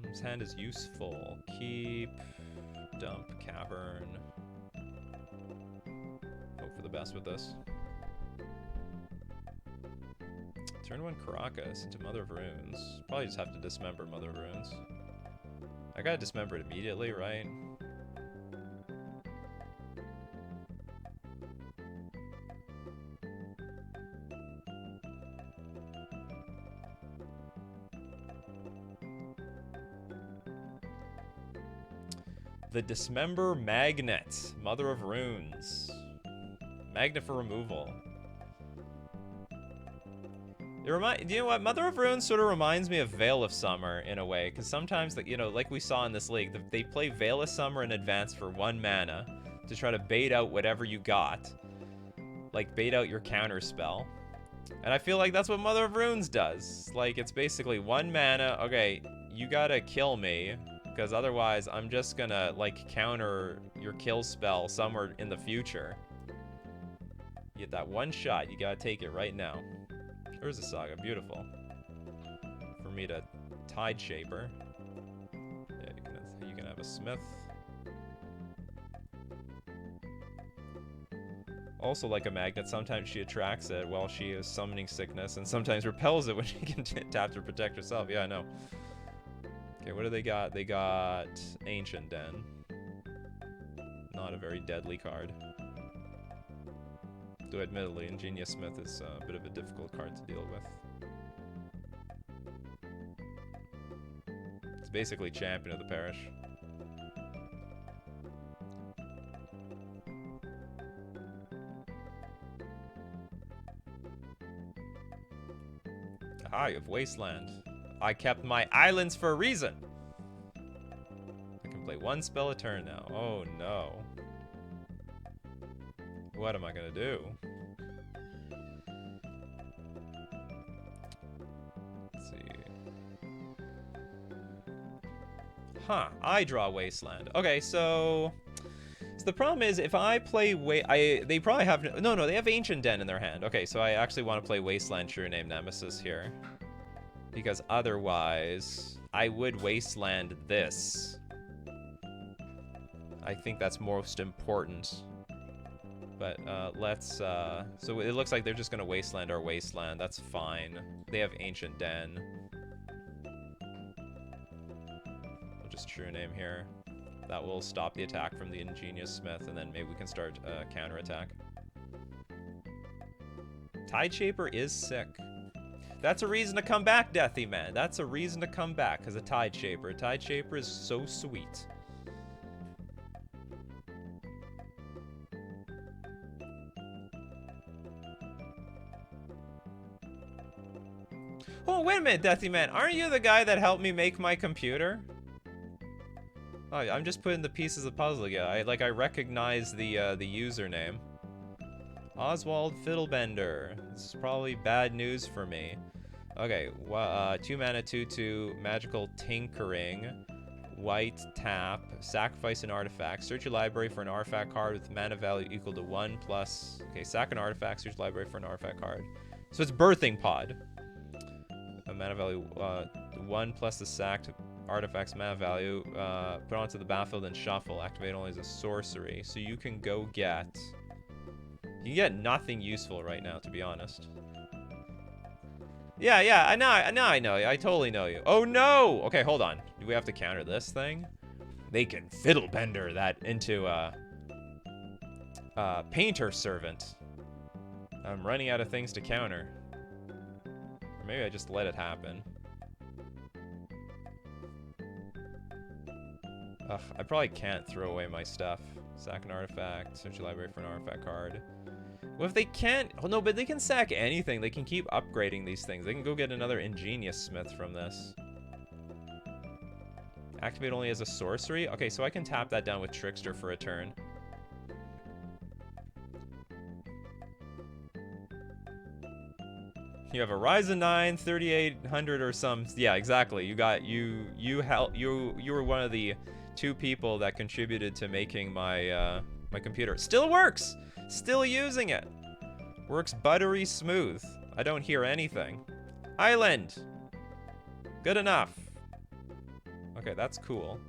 This hand is useful. Keep, dump, cavern. Hope for the best with this. Turn 1 Caracas into Mother of Runes. Probably just have to dismember Mother of Runes. I gotta dismember it immediately, right? The Dismember Magnet. Mother of Runes. Magnet for removal. You know what? Mother of Runes sort of reminds me of Veil of Summer in a way, because sometimes, you know, like we saw in this league, they play Veil of Summer in advance for 1 mana to try to bait out whatever you got, like bait out your counter spell. And I feel like that's what Mother of Runes does. Like, it's basically 1 mana. Okay, you gotta kill me, because otherwise I'm just gonna like counter your kill spell somewhere in the future. You get that 1 shot. You gotta take it right now. Urza Saga, beautiful. For me to Tide Shaper. Yeah, you can have a Smith. Also, like a magnet, sometimes she attracts it while she is summoning sickness, and sometimes repels it when she can tap to protect herself. Yeah, I know. Okay, what do they got? They got Ancient Den. Not a very deadly card. Though admittedly, Ingenious Smith is a bit of a difficult card to deal with. It's basically Champion of the Parish. Aha, you have Wasteland. I kept my islands for a reason. I can play 1 spell a turn now. Oh no. What am I gonna do? Let's see. Huh, I draw Wasteland. Okay, so the problem is if I play they probably have no, they have Ancient Den in their hand. Okay, so I actually want to play Wasteland True Name Nemesis here. Because otherwise, I would Wasteland this. I think that's most important. But let's, so it looks like they're just gonna Wasteland our Wasteland. That's fine. They have Ancient Den. We'll just True Name here. That will stop the attack from the Ingenious Smith, and then maybe we can start counterattack. Tide Shaper is sick. That's a reason to come back, Deathy Man. That's a reason to come back, because a Tide Shaper. A Tide Shaper is so sweet. Oh, wait a minute, Deathy Man. Aren't you the guy that helped me make my computer? Oh, I'm just putting the pieces of the puzzle together. I recognize the username. Oswald Fiddlebender. This is probably bad news for me. Okay, 2 mana, 2/2, magical tinkering, white tap, sacrifice an artifact, search your library for an artifact card with mana value equal to 1 plus. Okay, sack an artifact, search library for an artifact card. So it's Birthing Pod. A mana value 1 plus the sacked artifact's mana value. Put onto the battlefield and shuffle. Activate only as a sorcery. So you can go get. You can get nothing useful right now, to be honest. Yeah, I know you. I totally know you. Oh no! Okay, hold on. Do we have to counter this thing? They can Fiddlebender that into Painter Servant. I'm running out of things to counter. Or maybe I just let it happen. Ugh, I probably can't throw away my stuff. Sack an artifact, search your library for an artifact card. Well, if they can't... Oh, no, but they can sack anything. They can keep upgrading these things. They can go get another Ingenious Smith from this. Activate only as a sorcery? Okay, so I can tap that down with Trickster for a turn. You have a Ryzen 9, 3800 or some... Yeah, exactly. You got... You were one of the 2 people that contributed to making my, my computer. Still works! Still using it. Works buttery smooth. I don't hear anything. Island! Good enough. Okay, that's cool.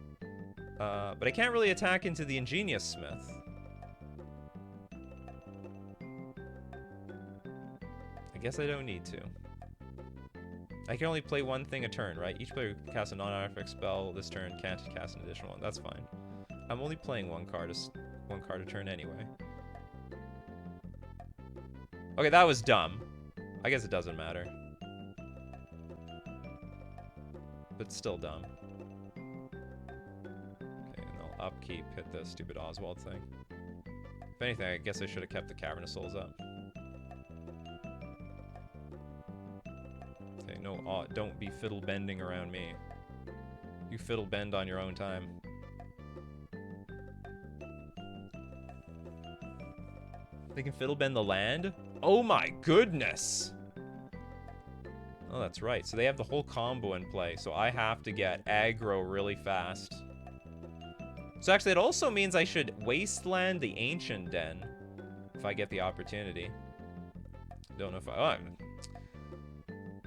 But I can't really attack into the Ingenious Smith. I guess I don't need to. I can only play 1 thing a turn, right? Each player who casts a non-artifact spell this turn can't cast an additional one. That's fine. I'm only playing 1 card a turn anyway. Okay, that was dumb. I guess it doesn't matter. But still dumb. Okay, and I'll upkeep, hit the stupid Oswald thing. If anything, I guess I should have kept the Cavern of Souls up. Okay, no, don't be fiddle bending around me. You fiddle bend on your own time. They can fiddle bend the land? Oh my goodness! Oh, that's right. So they have the whole combo in play. So I have to get aggro really fast. So actually, it also means I should wasteland the Ancient Den if I get the opportunity. Don't know if I... Oh,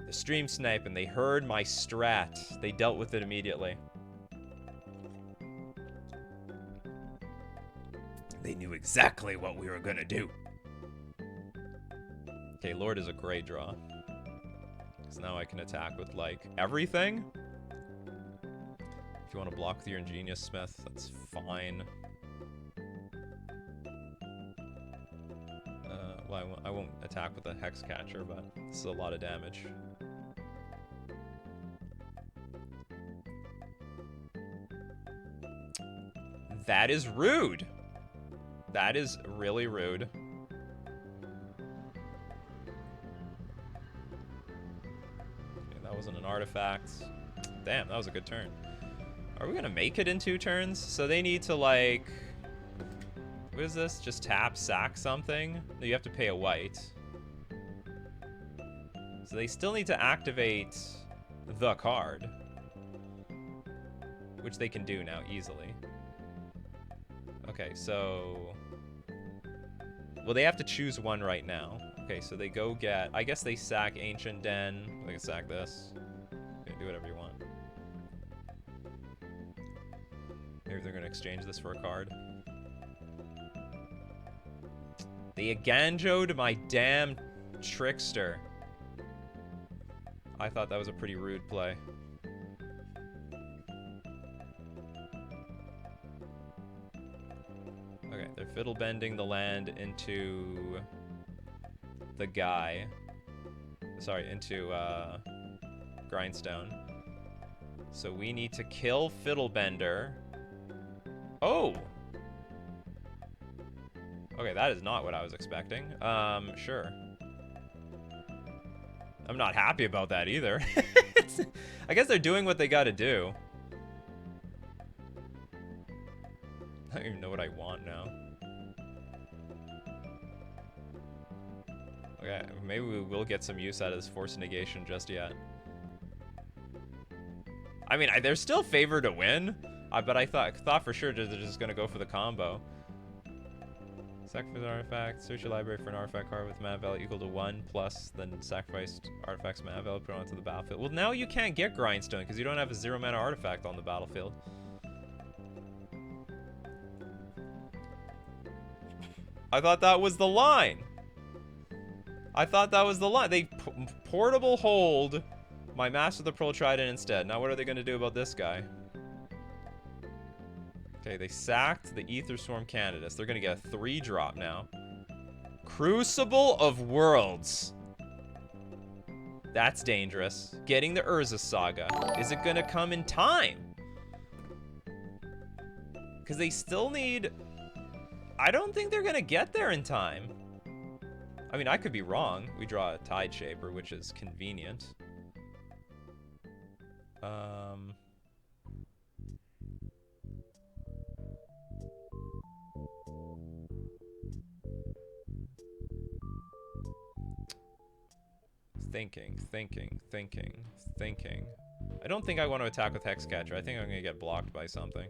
the stream snipe, and they heard my strat. They dealt with it immediately. They knew exactly what we were gonna do. Okay, Lord is a great draw. So now I can attack with, like, everything. If you want to block with your Ingenious Smith, that's fine. Well, I won't attack with a Hex Catcher, but this is a lot of damage. That is rude. That is really rude. Wasn't an artifact. Damn, that was a good turn. Are we gonna make it in 2 turns? So they need to, like... What is this? Just tap, sack something? No, you have to pay a white. So they still need to activate the card. Which they can do now, easily. Okay, so... Well, they have to choose one right now. Okay, so they go get... I guess they sack Ancient Den. They can sack this. Okay, do whatever you want. Maybe they're going to exchange this for a card. They Aganjo'd my damn Trickster. I thought that was a pretty rude play. Okay, they're fiddle bending the land into... the guy. Sorry, into Grindstone. So we need to kill Fiddlebender. Oh! Okay, that is not what I was expecting. Sure. I'm not happy about that either. I guess they're doing what they gotta do. I don't even know what I want now. Okay, maybe we will get some use out of this Force Negation just yet. I mean, they're still favored to win, but I thought for sure they're just gonna go for the combo. Sacrifice an artifact, search your library for an artifact card with mana value equal to 1 plus then sacrificed artifact's mana value, put it onto the battlefield. Well, now you can't get Grindstone because you don't have a 0 mana artifact on the battlefield. I thought that was the line. I thought that was the line. They portable hold my Master of the Pearl Trident instead. Now what are they going to do about this guy? Okay, they sacked the Ether Swarm Candidates. They're going to get a 3-drop now. Crucible of Worlds. That's dangerous. Getting the Urza Saga. Is it going to come in time? Because they still need... I don't think they're going to get there in time. I mean, I could be wrong. We draw a Tide Shaper, which is convenient. Thinking. I don't think I want to attack with Hexcatcher. I think I'm going to get blocked by something.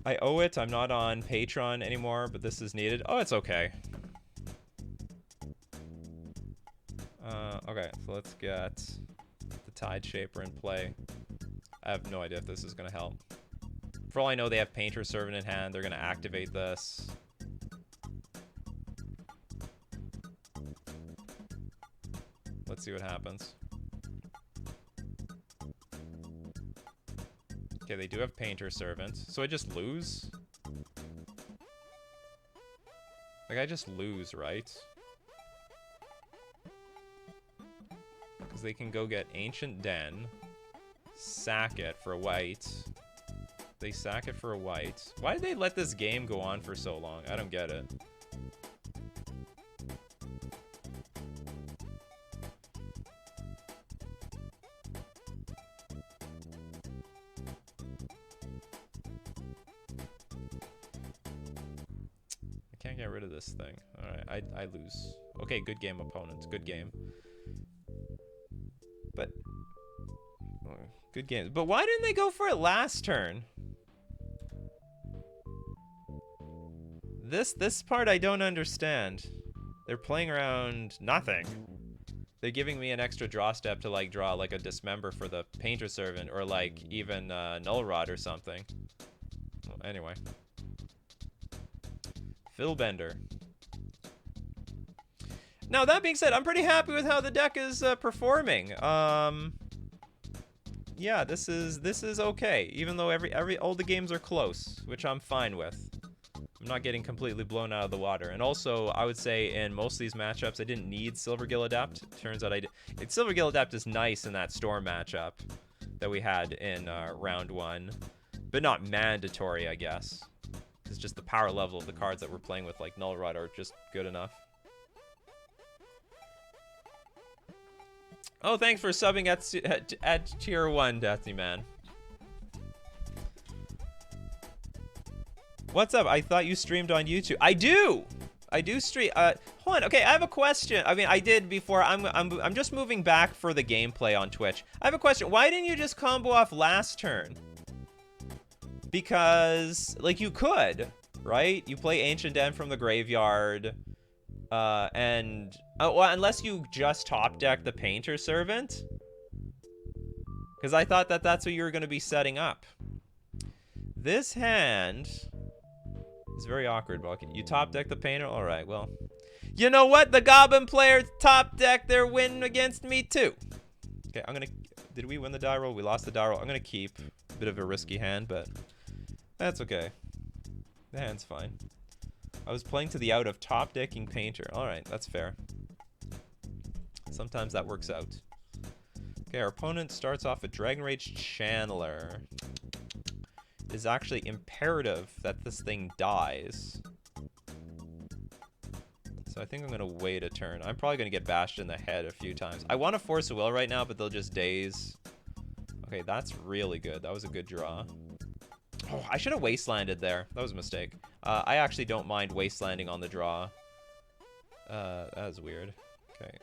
I owe it. I'm not on Patreon anymore, but this is needed. Oh, it's okay. Okay, so let's get the Tide Shaper in play. I have no idea if this is going to help. For all I know, they have Painter Servant in hand. They're going to activate this. Let's see what happens. Okay, they do have Painter Servant. So I just lose? Like, I just lose, right? Because they can go get Ancient Den, sack it for a white. They sack it for a white. Why did they let this game go on for so long? I don't get it. I can't get rid of this thing. Alright, I lose. Okay, good game, opponents. Good game. But... good game. But why didn't they go for it last turn? This part I don't understand. They're playing around nothing. They're giving me an extra draw step to like draw like a Dismember for the Painter Servant or like even Null Rod or something. Well, anyway. Philbender. Now that being said, I'm pretty happy with how the deck is performing. Yeah, this is okay. Even though all the games are close, which I'm fine with. I'm not getting completely blown out of the water. And also, I would say in most of these matchups, I didn't need Silvergill Adept. Turns out I did. Silvergill Adept is nice in that Storm matchup that we had in round 1. But not mandatory, I guess. It's just the power level of the cards that we're playing with, like Null Rod, are just good enough. Oh, thanks for subbing at tier 1, Deathy Man. What's up? I thought you streamed on YouTube. I do. I do stream. Hold on. Okay, I have a question. I mean, I did before. I'm just moving back for the gameplay on Twitch. I have a question. Why didn't you just combo off last turn? Because like you could, right? You play Ancient Den from the graveyard, and well, unless you just top deck the Painter Servant. Because I thought that that's what you were going to be setting up. This hand. It's very awkward, Bucket. You top deck the Painter? Alright, well. You know what? The Goblin players top deck their win against me too. Okay, I'm gonna... Did we win the die roll? We lost the die roll. I'm gonna keep a bit of a risky hand, but that's okay. The hand's fine. I was playing to the out of top decking Painter. Alright, that's fair. Sometimes that works out. Okay, our opponent starts off with Dragon Rage Channeler. It is actually imperative that this thing dies. So I think I'm going to wait a turn. I'm probably going to get bashed in the head a few times. I want to Force a Will right now, but they'll just daze. Okay, that's really good. That was a good draw. Oh, I should have Wastelanded there. That was a mistake. I actually don't mind Wastelanding on the draw. That was weird. Okay,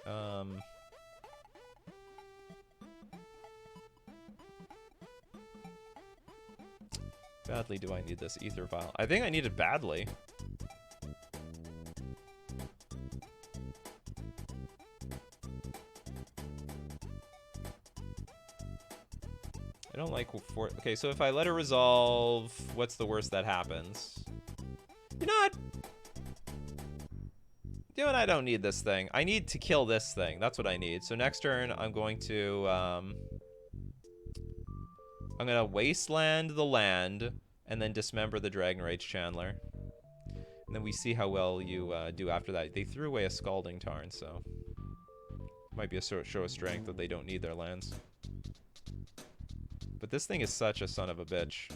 badly do I need this Ether Vial? I think I need it badly. I don't like okay, so if I let it resolve, what's the worst that happens? You know what? You know what? I don't need this thing. I need to kill this thing. That's what I need. So next turn, I'm going to I'm gonna Wasteland the land and then Dismember the Dragon Rage Channeler. And then we see how well you do after that. They threw away a Scalding Tarn, so might be a show of strength that they don't need their lands. But this thing is such a son of a bitch.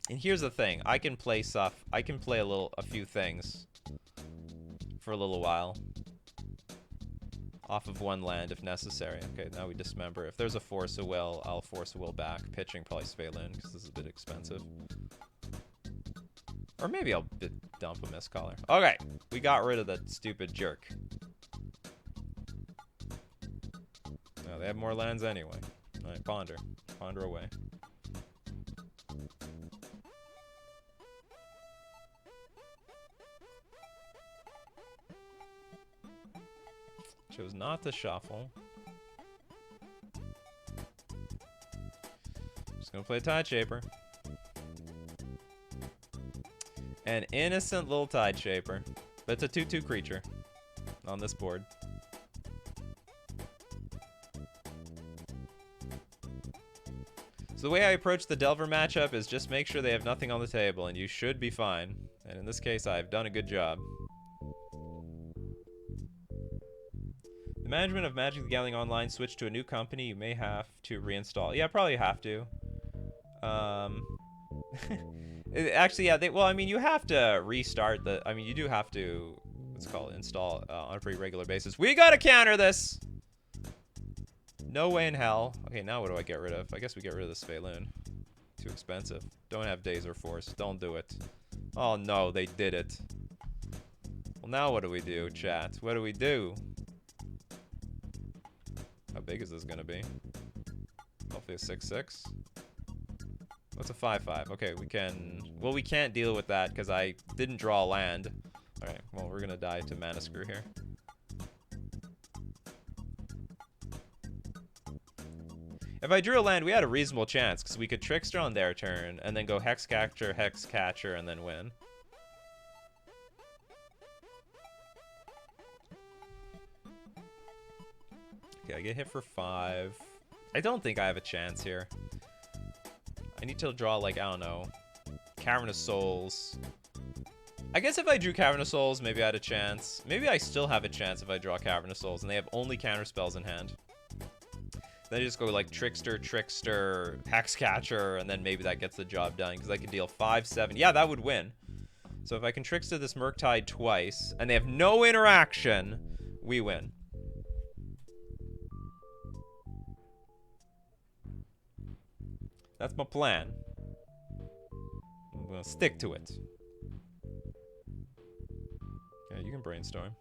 And here's the thing, I can play stuff. I can play a few things for a little while off of one land if necessary. Okay, now we dismember. If there's a Force of Will, I'll Force of Will back. Pitching probably Svalin because this is a bit expensive. Or maybe I'll dump a Mistcaller. Okay, we got rid of that stupid jerk. No, they have more lands anyway. All right, ponder. Ponder away. Chose not to shuffle. Just gonna play Tide Shaper. An innocent little Tide Shaper. But it's a 2/2 creature on this board. So the way I approach the Delver matchup is just make sure they have nothing on the table, and you should be fine. And in this case, I've done a good job. The management of Magic the Gathering Online switched to a new company. You may have to reinstall. Yeah, probably have to. Actually, yeah. Well, I mean, you have to restart the. I mean, you do have to. What's it called? Install on a pretty regular basis. We gotta counter this. No way in hell. Okay, now what do I get rid of? I guess we get rid of the Svalin. Too expensive. Don't have Days or Force. Don't do it. Oh no, they did it. Well, now what do we do, chat? What do we do? How big is this gonna be? Hopefully a 6/6. What's a 5/5? Okay, we can... Well, we can't deal with that because I didn't draw a land. Alright, well, we're gonna die to Mana Screw here. If I drew a land, we had a reasonable chance because we could Trickster on their turn and then go Hexcatcher, and then win. Okay, I get hit for 5. I don't think I have a chance here. I need to draw, like, I don't know, Cavern of Souls. I guess if I drew Cavern of Souls, maybe I had a chance. Maybe I still have a chance if I draw Cavern of Souls and they have only counter spells in hand. Then I just go like Trickster, Hexcatcher, and then maybe that gets the job done because I can deal 5, 7. Yeah, that would win. So if I can Trickster this Murktide twice and they have no interaction, we win. That's my plan. I'm gonna stick to it. Yeah, you can brainstorm.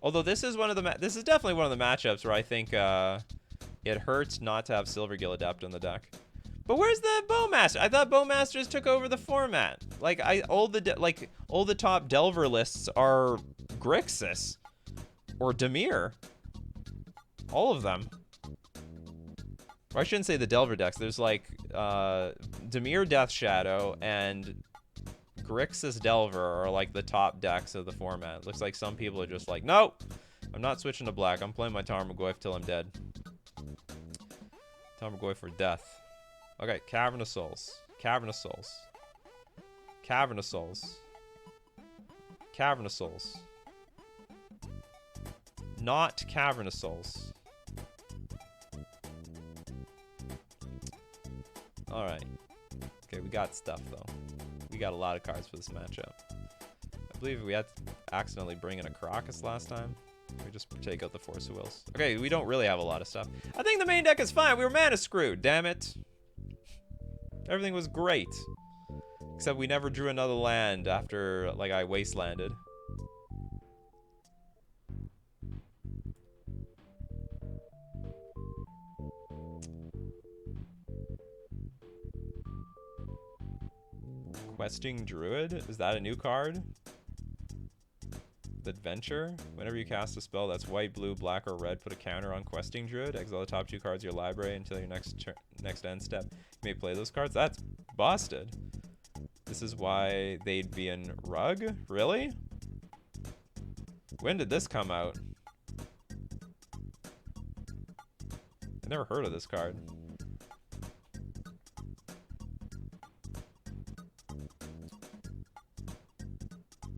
Although this is one of the this is definitely one of the matchups where I think it hurts not to have Silvergill Adept in the deck. But where's the Bowmaster? I thought Bowmasters took over the format. Like all the top Delver lists are Grixis or Dimir. All of them. Or I shouldn't say the Delver decks. There's like Dimir Death Shadow and Grixis Delver are like the top decks of the format. Looks like some people are just like, no, I'm not switching to black. I'm playing my Tarmogoyf till I'm dead. Tarmogoyf for death. Okay, Cavern of Souls. Cavern of Souls. Cavern of Souls. Cavern of Souls. Not Cavern of Souls. Alright. Okay, we got stuff though. We got a lot of cards for this matchup. I believe we had to accidentally bring in a Crocus last time. We just take out the Force of Wills. Okay, we don't really have a lot of stuff. I think the main deck is fine. We were mana screwed, damn it. Everything was great. Except we never drew another land after, like, I wastelanded. Questing Druid? Is that a new card? The Adventure? Whenever you cast a spell that's white, blue, black, or red, put a counter on Questing Druid. Exile the top 2 cards of your library until your next end step. You may play those cards. That's busted. This is why they'd be in Rug? Really? When did this come out? never heard of this card.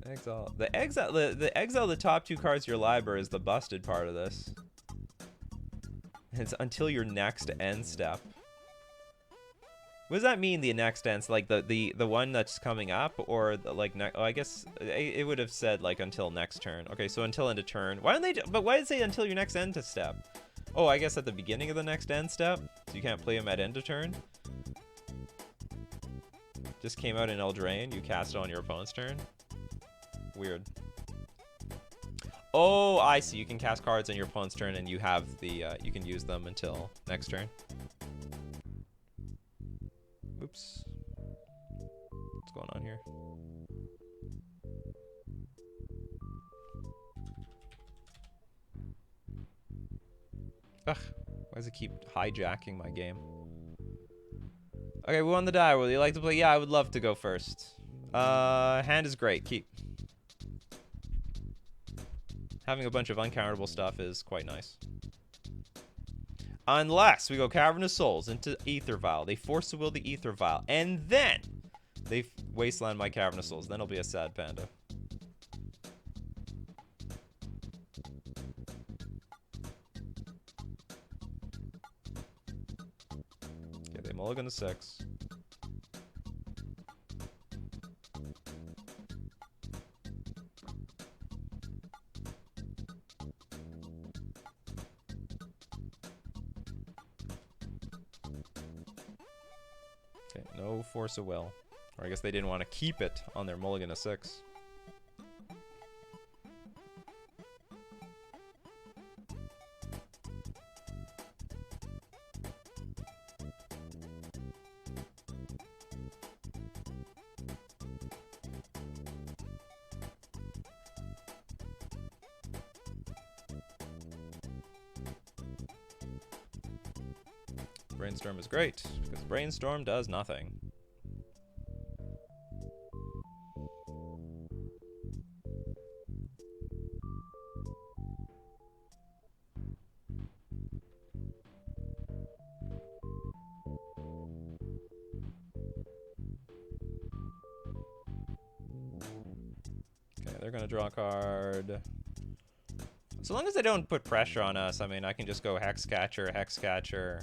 Exile. The exile the top 2 cards of your library is the busted part of this. It's until your next end step. What does that mean, the next end? Like the one that's coming up, or the, like oh, I guess it would have said like until next turn. Okay, so until end of turn. Why don't they? But why did it say until your next end to step? Oh, I guess at the beginning of the next end step, so you can't play them at end of turn. Just came out in Eldraine. You cast it on your opponent's turn. Weird. Oh, I see. You can cast cards on your opponent's turn, and you have the you can use them until next turn. Oops. What's going on here? Ugh. Why does it keep hijacking my game? Okay, we won the die. Would you like to play? Yeah, I would love to go first. Hand is great. Keep. Having a bunch of uncounterable stuff is quite nice. Unless we go Cavern of Souls into Aether Vial. They force to will the Aether Vial. And then they wasteland my Cavern of Souls. Then it'll be a sad panda. Okay, they mulligan to 6. Okay, no force of will. Or I guess they didn't want to keep it on their mulligan of 6. Brainstorm is great, because Brainstorm does nothing. Okay, they're gonna draw a card. So long as they don't put pressure on us, I mean, I can just go Hexcatcher, Hexcatcher.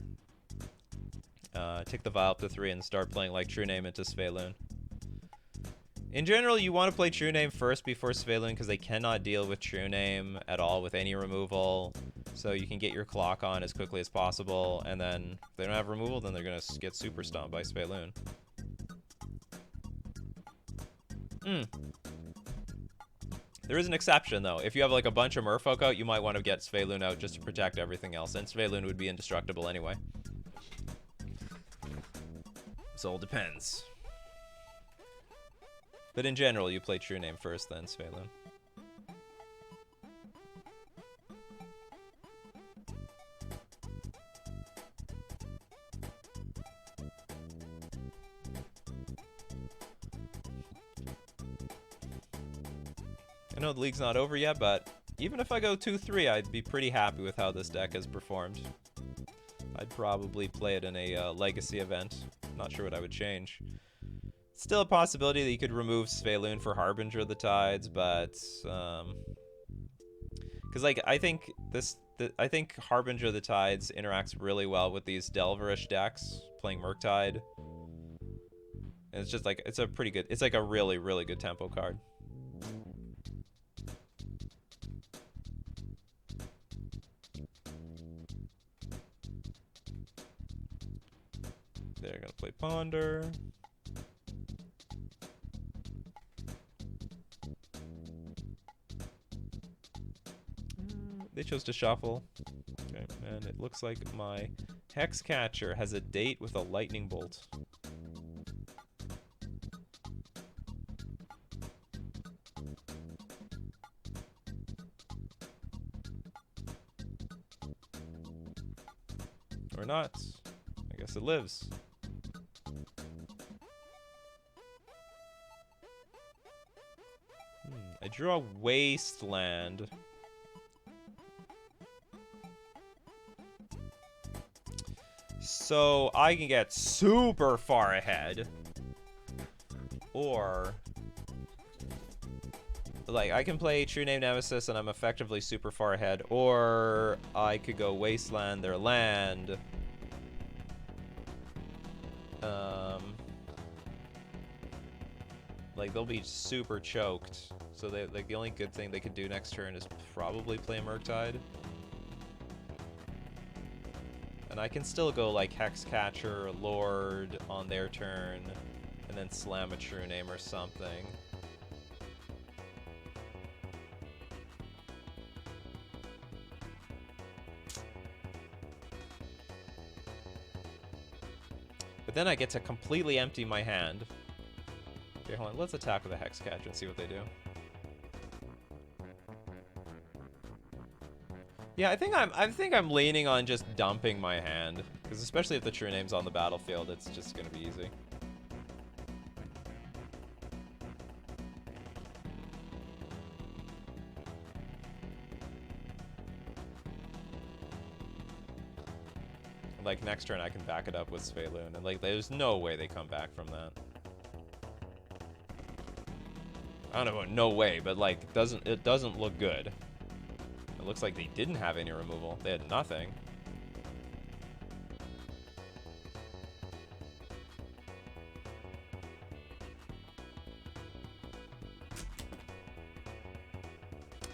Take the Vial up to 3 and start playing like True Name into Svelune. In general, you want to play True Name first before Svelune because they cannot deal with True Name at all with any removal. So you can get your clock on as quickly as possible, and then if they don't have removal, then they're going to get super stomped by Svelune. There is an exception, though. If you have like a bunch of Merfolk out, you might want to get Svelune out just to protect everything else, and Svelune would be indestructible anyway. So it depends. But in general, you play True Name first, then Svelune. I know the league's not over yet, but even if I go 2-3, I'd be pretty happy with how this deck has performed. I'd probably play it in a legacy event. Not sure what I would change. Still a possibility that you could remove Svelune for Harbinger of the Tides, but because like I think Harbinger of the Tides interacts really well with these Delverish decks playing Murktide. And it's just like it's like a really, really good tempo card. They're gonna play Ponder. They chose to shuffle. Okay, and it looks like my Hexcatcher has a date with a lightning bolt. Or not. I guess it lives. I drew a Wasteland. So I can get super far ahead. Or... like, I can play True Name Nemesis and I'm effectively super far ahead. Or I could go Wasteland their land. Like, they'll be super choked. So they, like, the only good thing they could do next turn is probably play Murktide. And I can still go, like, Hexcatcher, Lord on their turn, and then slam a True Name or something. But then I get to completely empty my hand. Okay, hold on. Let's attack with a Hexcatcher and see what they do. Yeah, I think I'm leaning on just dumping my hand, because especially if the True Name's on the battlefield, it's just gonna be easy. Like, next turn I can back it up with Svaeloon, and like, there's no way they come back from that. I don't know about no way, but like, it doesn't look good. It looks like they didn't have any removal. They had nothing.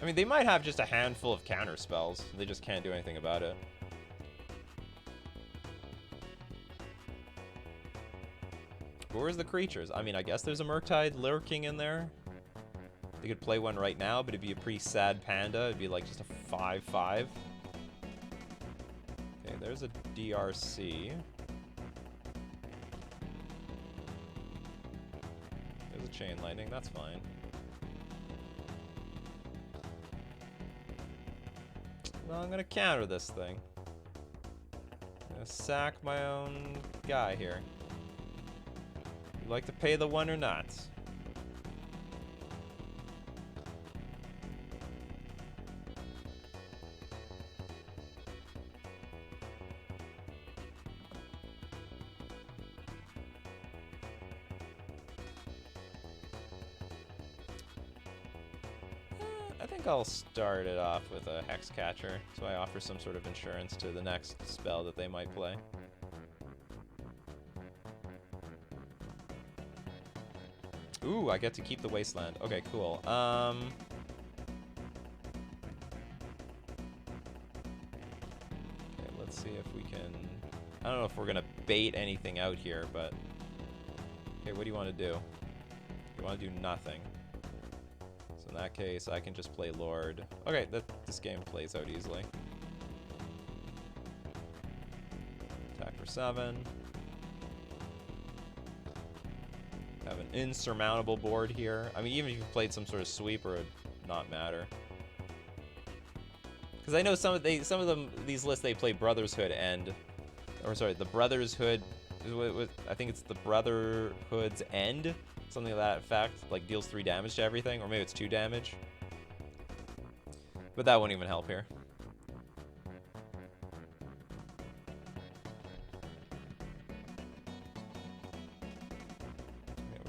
I mean, they might have just a handful of counter spells. They just can't do anything about it. Where's the creatures? I mean, I guess there's a Murktide lurking in there. They could play one right now, but it'd be a pretty sad panda. It'd be like just a 5/5. Okay, there's a DRC. There's a Chain Lightning, that's fine. Well, I'm gonna counter this thing. I'm gonna sack my own guy here. You like to pay the one or not? I think I'll start it off with a Hexcatcher, so I offer some sort of insurance to the next spell that they might play. Ooh, I get to keep the Wasteland. Okay, cool. Okay, let's see if we can... I don't know if we're gonna bait anything out here, but... Okay, what do you want to do? You want to do nothing. So in that case, I can just play Lord. Okay, this game plays out easily. Attack for 7. Have an insurmountable board here. I mean, even if you played some sort of sweeper, it would not matter. Because I know some of these lists, they play Brotherhood End, or sorry, the Brotherhood. I think it's the Brotherhood's End, something of that effect. Like deals 3 damage to everything, or maybe it's 2 damage. But that won't even help here.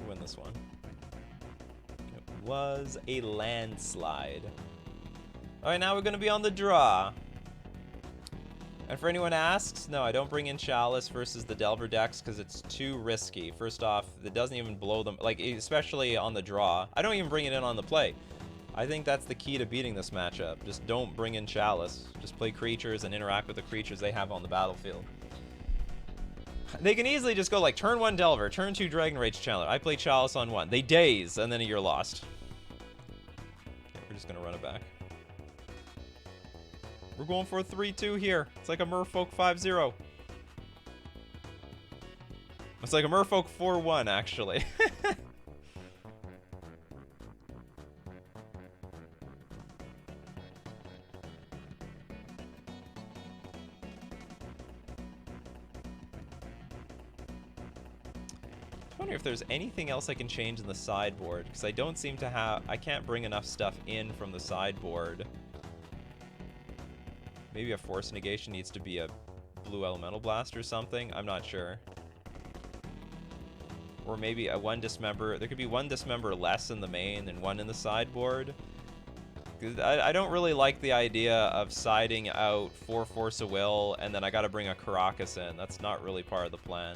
Win this one. It was a landslide. Alright, now we're going to be on the draw. And for anyone asks, no, I don't bring in Chalice versus the Delver decks because it's too risky. First off, it doesn't even blow them, like, especially on the draw. I don't even bring it in on the play. I think that's the key to beating this matchup. Just don't bring in Chalice. Just play creatures and interact with the creatures they have on the battlefield. They can easily just go like turn 1 Delver, turn 2 Dragon Rage Channeler. I play Chalice on 1. They daze, and then you're lost. Okay, we're just gonna run it back. We're going for a 3-2 here. It's like a Merfolk 5-0. It's like a Merfolk 4-1, actually. I wonder if there's anything else I can change in the sideboard, because I don't seem to have... I can't bring enough stuff in from the sideboard. Maybe a Force Negation needs to be a blue elemental blast or something. I'm not sure. Or maybe a one dismember. There could be one dismember less in the main and one in the sideboard. I don't really like the idea of siding out 4 Force of Will and then I gotta bring a Caracas in. That's not really part of the plan.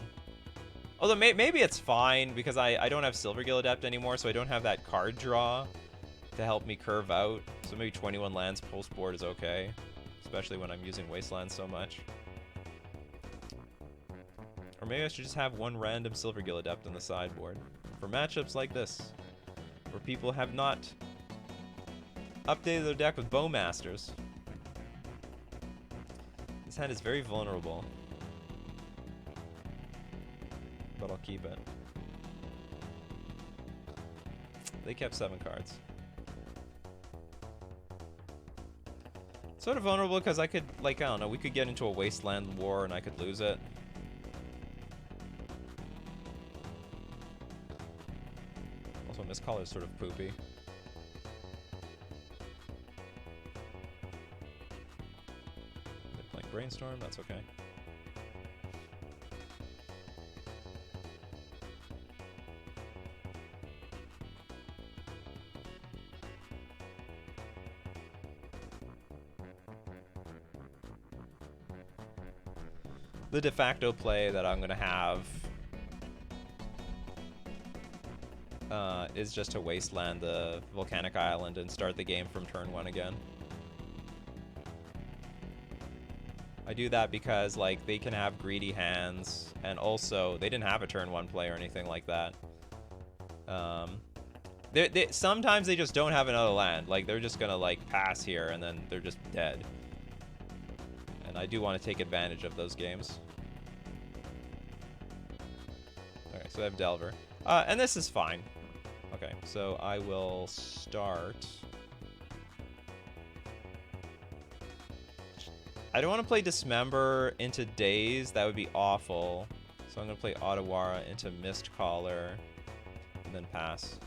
Although maybe it's fine because I don't have Silvergill Adept anymore, so I don't have that card draw to help me curve out. So maybe 21 lands post board is okay, especially when I'm using Wasteland so much. Or maybe I should just have one random Silvergill Adept in the sideboard for matchups like this, where people have not updated their deck with Bowmasters. This hand is very vulnerable, but I'll keep it. They kept 7 cards. Sort of vulnerable because I could, like, I don't know, we could get into a Wasteland war and I could lose it. Also, Miscall is sort of poopy. They're playing Brainstorm, that's okay. The de facto play that I'm gonna have is just to Wasteland the Volcanic Island and start the game from turn 1 again. I do that because, like, they can have greedy hands, and also they didn't have a turn 1 play or anything like that. Sometimes they just don't have another land. Like, they're just gonna, like, pass here and then they're just dead. And I do want to take advantage of those games. Okay, so I have Delver. And this is fine. Okay, so I will start. I don't want to play Dismember into Daze. That would be awful. So I'm going to play Otawara into Mistcaller. And then pass.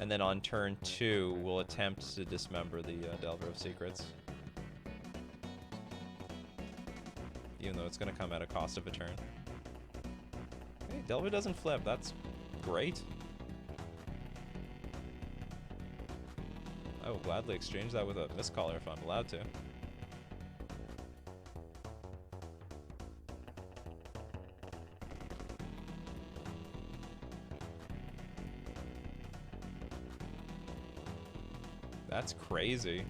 And then on turn 2, we'll attempt to Dismember the Delver of Secrets. Even though it's going to come at a cost of a turn. Hey, Delver doesn't flip. That's great. I will gladly exchange that with a Mistcaller if I'm allowed to. That's crazy.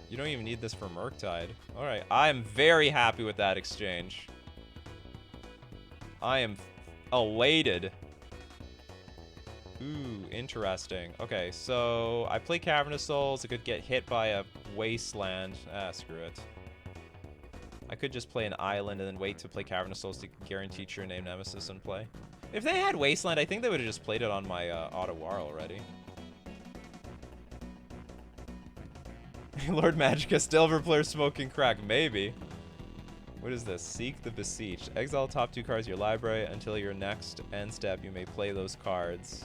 You don't even need this for Murktide. Alright, I'm very happy with that exchange. I am elated. Ooh, interesting. Okay, so I play Cavernous Souls. It could get hit by a Wasteland. Ah, screw it. I could just play an Island and then wait to play Cavernous Souls to guarantee True Name Nemesis and play. If they had Wasteland, I think they would have just played it on my Otawara already. Lord Magicus, Delver player smoking crack. Maybe. What is this? Seek the Beseeched. Exile top 2 cards of your library until your next end step. You may play those cards.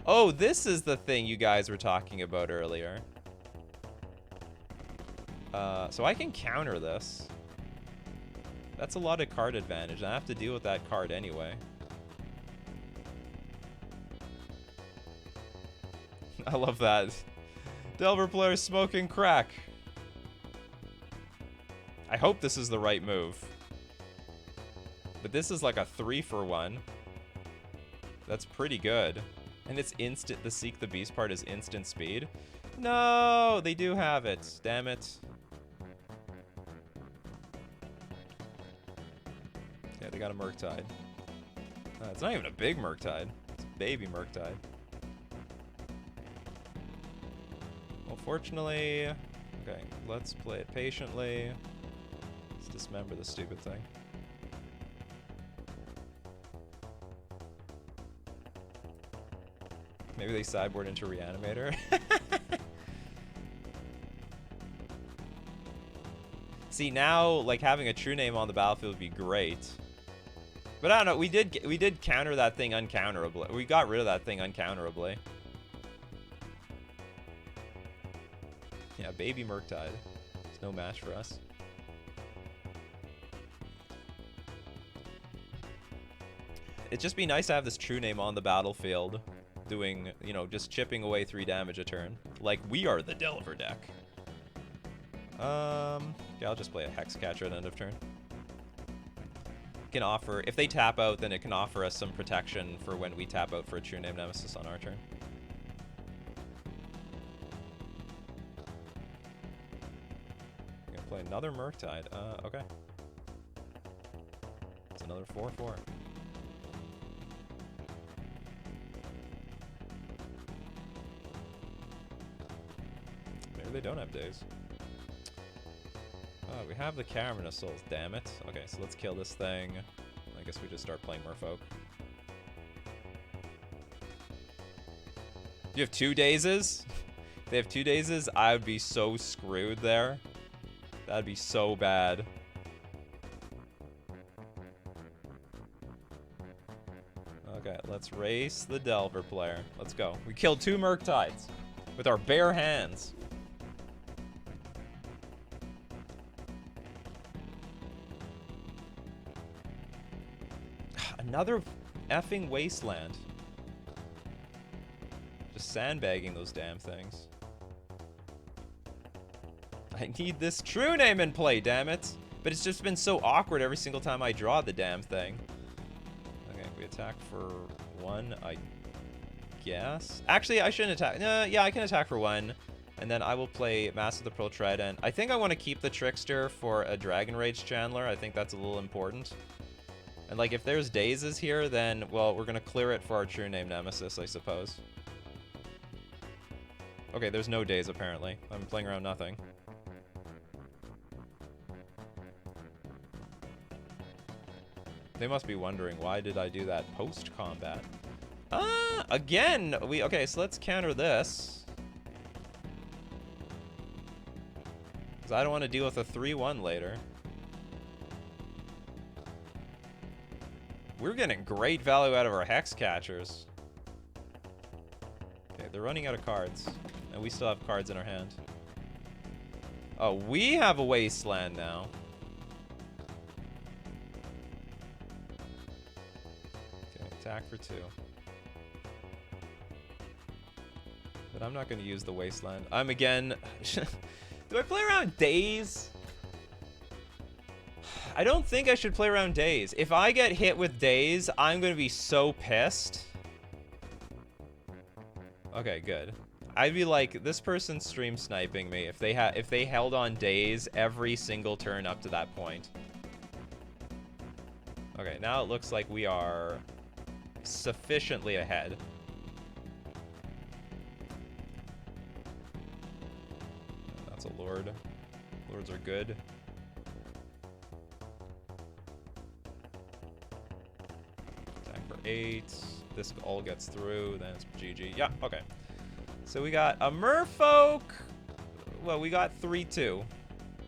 Oh, this is the thing you guys were talking about earlier. So I can counter this. That's a lot of card advantage, and I have to deal with that card anyway. I love that. Delver player smoking crack. I hope this is the right move. But this is like a 3-for-1. That's pretty good. And it's instant. The Seek the Beast part is instant speed. No, they do have it. Damn it. Yeah, they got a Murktide. It's not even a big Murktide. It's a baby Murktide. Well, fortunately... Okay, let's play it patiently. Let's dismember the stupid thing. Maybe they sideboard into Reanimator. See, now, like, having a True Name on the battlefield would be great. But I don't know, we did counter that thing uncounterably. We got rid of that thing uncounterably. Yeah, baby Murktide. No match for us. It'd just be nice to have this true name on the battlefield, doing, you know, just chipping away 3 damage a turn. Like, we are the Delver deck. Yeah, I'll just play a Hex Catcher at end of turn. Can offer, if they tap out, then it can offer us some protection for when we tap out for a true name Nemesis on our turn. I'm gonna play another Murktide. Okay. It's another 4/4. Maybe they don't have days. Oh, we have the Cavern of Souls, damn it. Okay, so let's kill this thing. I guess we just start playing Merfolk. Do you have 2 dazes? If they have 2 dazes, I would be so screwed there. That'd be so bad. Okay, let's race the Delver player. Let's go. We killed 2 Murktides with our bare hands. Another effing wasteland. Just sandbagging those damn things. I need this true name in play, damn it. But it's just been so awkward every single time I draw the damn thing. Okay, we attack for 1, I guess. Actually, I shouldn't attack. Yeah, I can attack for 1. And then I will play Mass of the Pearl Trident. I think I want to keep the Trickster for a Dragon Rage Chandler. I think that's a little important. And, like, if there's dazes here, then, well, we're going to clear it for our true name Nemesis, I suppose. Okay, there's no daze, apparently. I'm playing around nothing. They must be wondering, why did I do that post-combat? Again! Okay, so let's counter this. Because I don't want to deal with a 3-1 later. We're getting great value out of our Hex Catchers. Okay, they're running out of cards. And we still have cards in our hand. Oh, we have a Wasteland now. Okay, attack for 2. But I'm not going to use the Wasteland. I'm again... Do I play around Daze? I don't think I should play around Daze. If I get hit with Daze, I'm going to be so pissed. Okay, good. I'd be like, this person's stream sniping me if they held on Daze every single turn up to that point. Okay, now it looks like we are sufficiently ahead. That's a Lord. Lords are good. Attack for 8. This all gets through, then it's GG. Yeah, okay. So we got a Merfolk. Well, we got 3-2.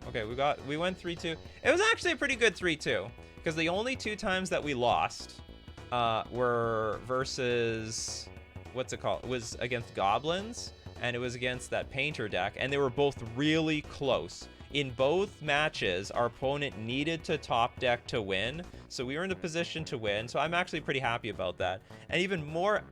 Okay, we went 3-2. It was actually a pretty good 3-2 because the only 2 times that we lost were versus what's it called? It was against goblins and it was against that painter deck, and they were both really close. In both matches, our opponent needed to top deck to win, so we were in a position to win. So I'm actually pretty happy about that. And even more,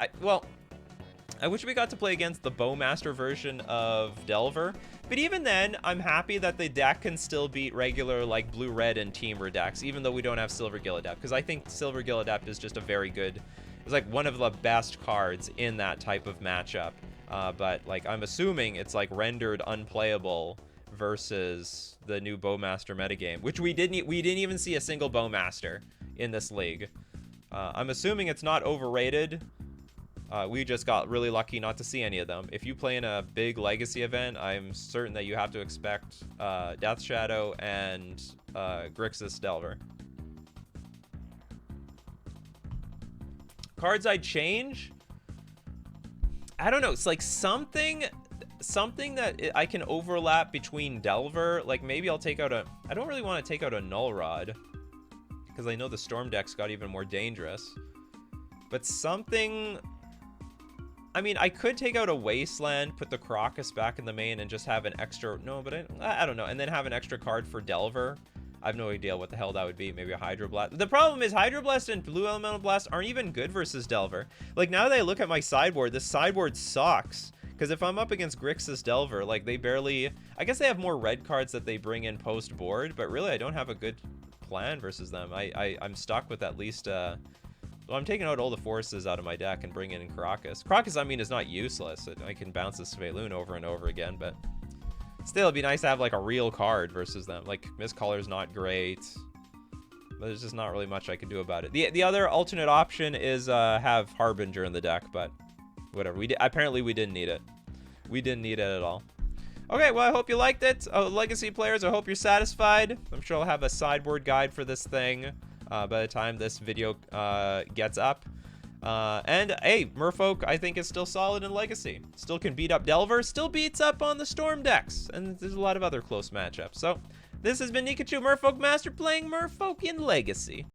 I wish we got to play against the Bowmaster version of Delver, but even then, I'm happy that the deck can still beat regular, like, Blue-Red and Teamer decks, even though we don't have Silver Gilladept, because I think Silver Gilladept is just a very good, it's like one of the best cards in that type of matchup, but, like, I'm assuming it's, like, rendered unplayable versus the new Bowmaster metagame, which we didn't even see a single Bowmaster in this league. I'm assuming it's not overrated. We just got really lucky not to see any of them. If you play in a big Legacy event, I'm certain that you have to expect Death Shadow and Grixis Delver. Cards I'd change? I don't know. It's like something that I can overlap between Delver. Like maybe I'll take out a... I don't really want to take out a Null Rod because I know the Storm decks got even more dangerous. But something... I mean, I could take out a Wasteland, put the Crocus back in the main, and just have an extra... No, but I don't know. And then have an extra card for Delver. I have no idea what the hell that would be. Maybe a Hydroblast. The problem is Hydroblast and Blue Elemental Blast aren't even good versus Delver. Like, now that I look at my sideboard, this sideboard sucks. Because if I'm up against Grixis Delver, like, they barely... I guess they have more red cards that they bring in post-board, but really, I don't have a good plan versus them. I'm stuck with at least... Well, I'm taking out all the forces out of my deck and bringing in Crocus. Crocus, I mean, is not useless. I can bounce the Svelune over and over again, but... Still, it'd be nice to have, like, a real card versus them. Like, Mistcolor's not great. But there's just not really much I can do about it. The other alternate option is have Harbinger in the deck, but... Whatever. Apparently, we didn't need it. We didn't need it at all. Okay, well, I hope you liked it. Legacy players, I hope you're satisfied. I'm sure I'll have a sideboard guide for this thing by the time this video gets up. And, hey, Merfolk, I think, is still solid in Legacy. Still can beat up Delver. Still beats up on the Storm decks. And there's a lot of other close matchups. So, this has been Nikachu, Merfolk Master, playing Merfolk in Legacy.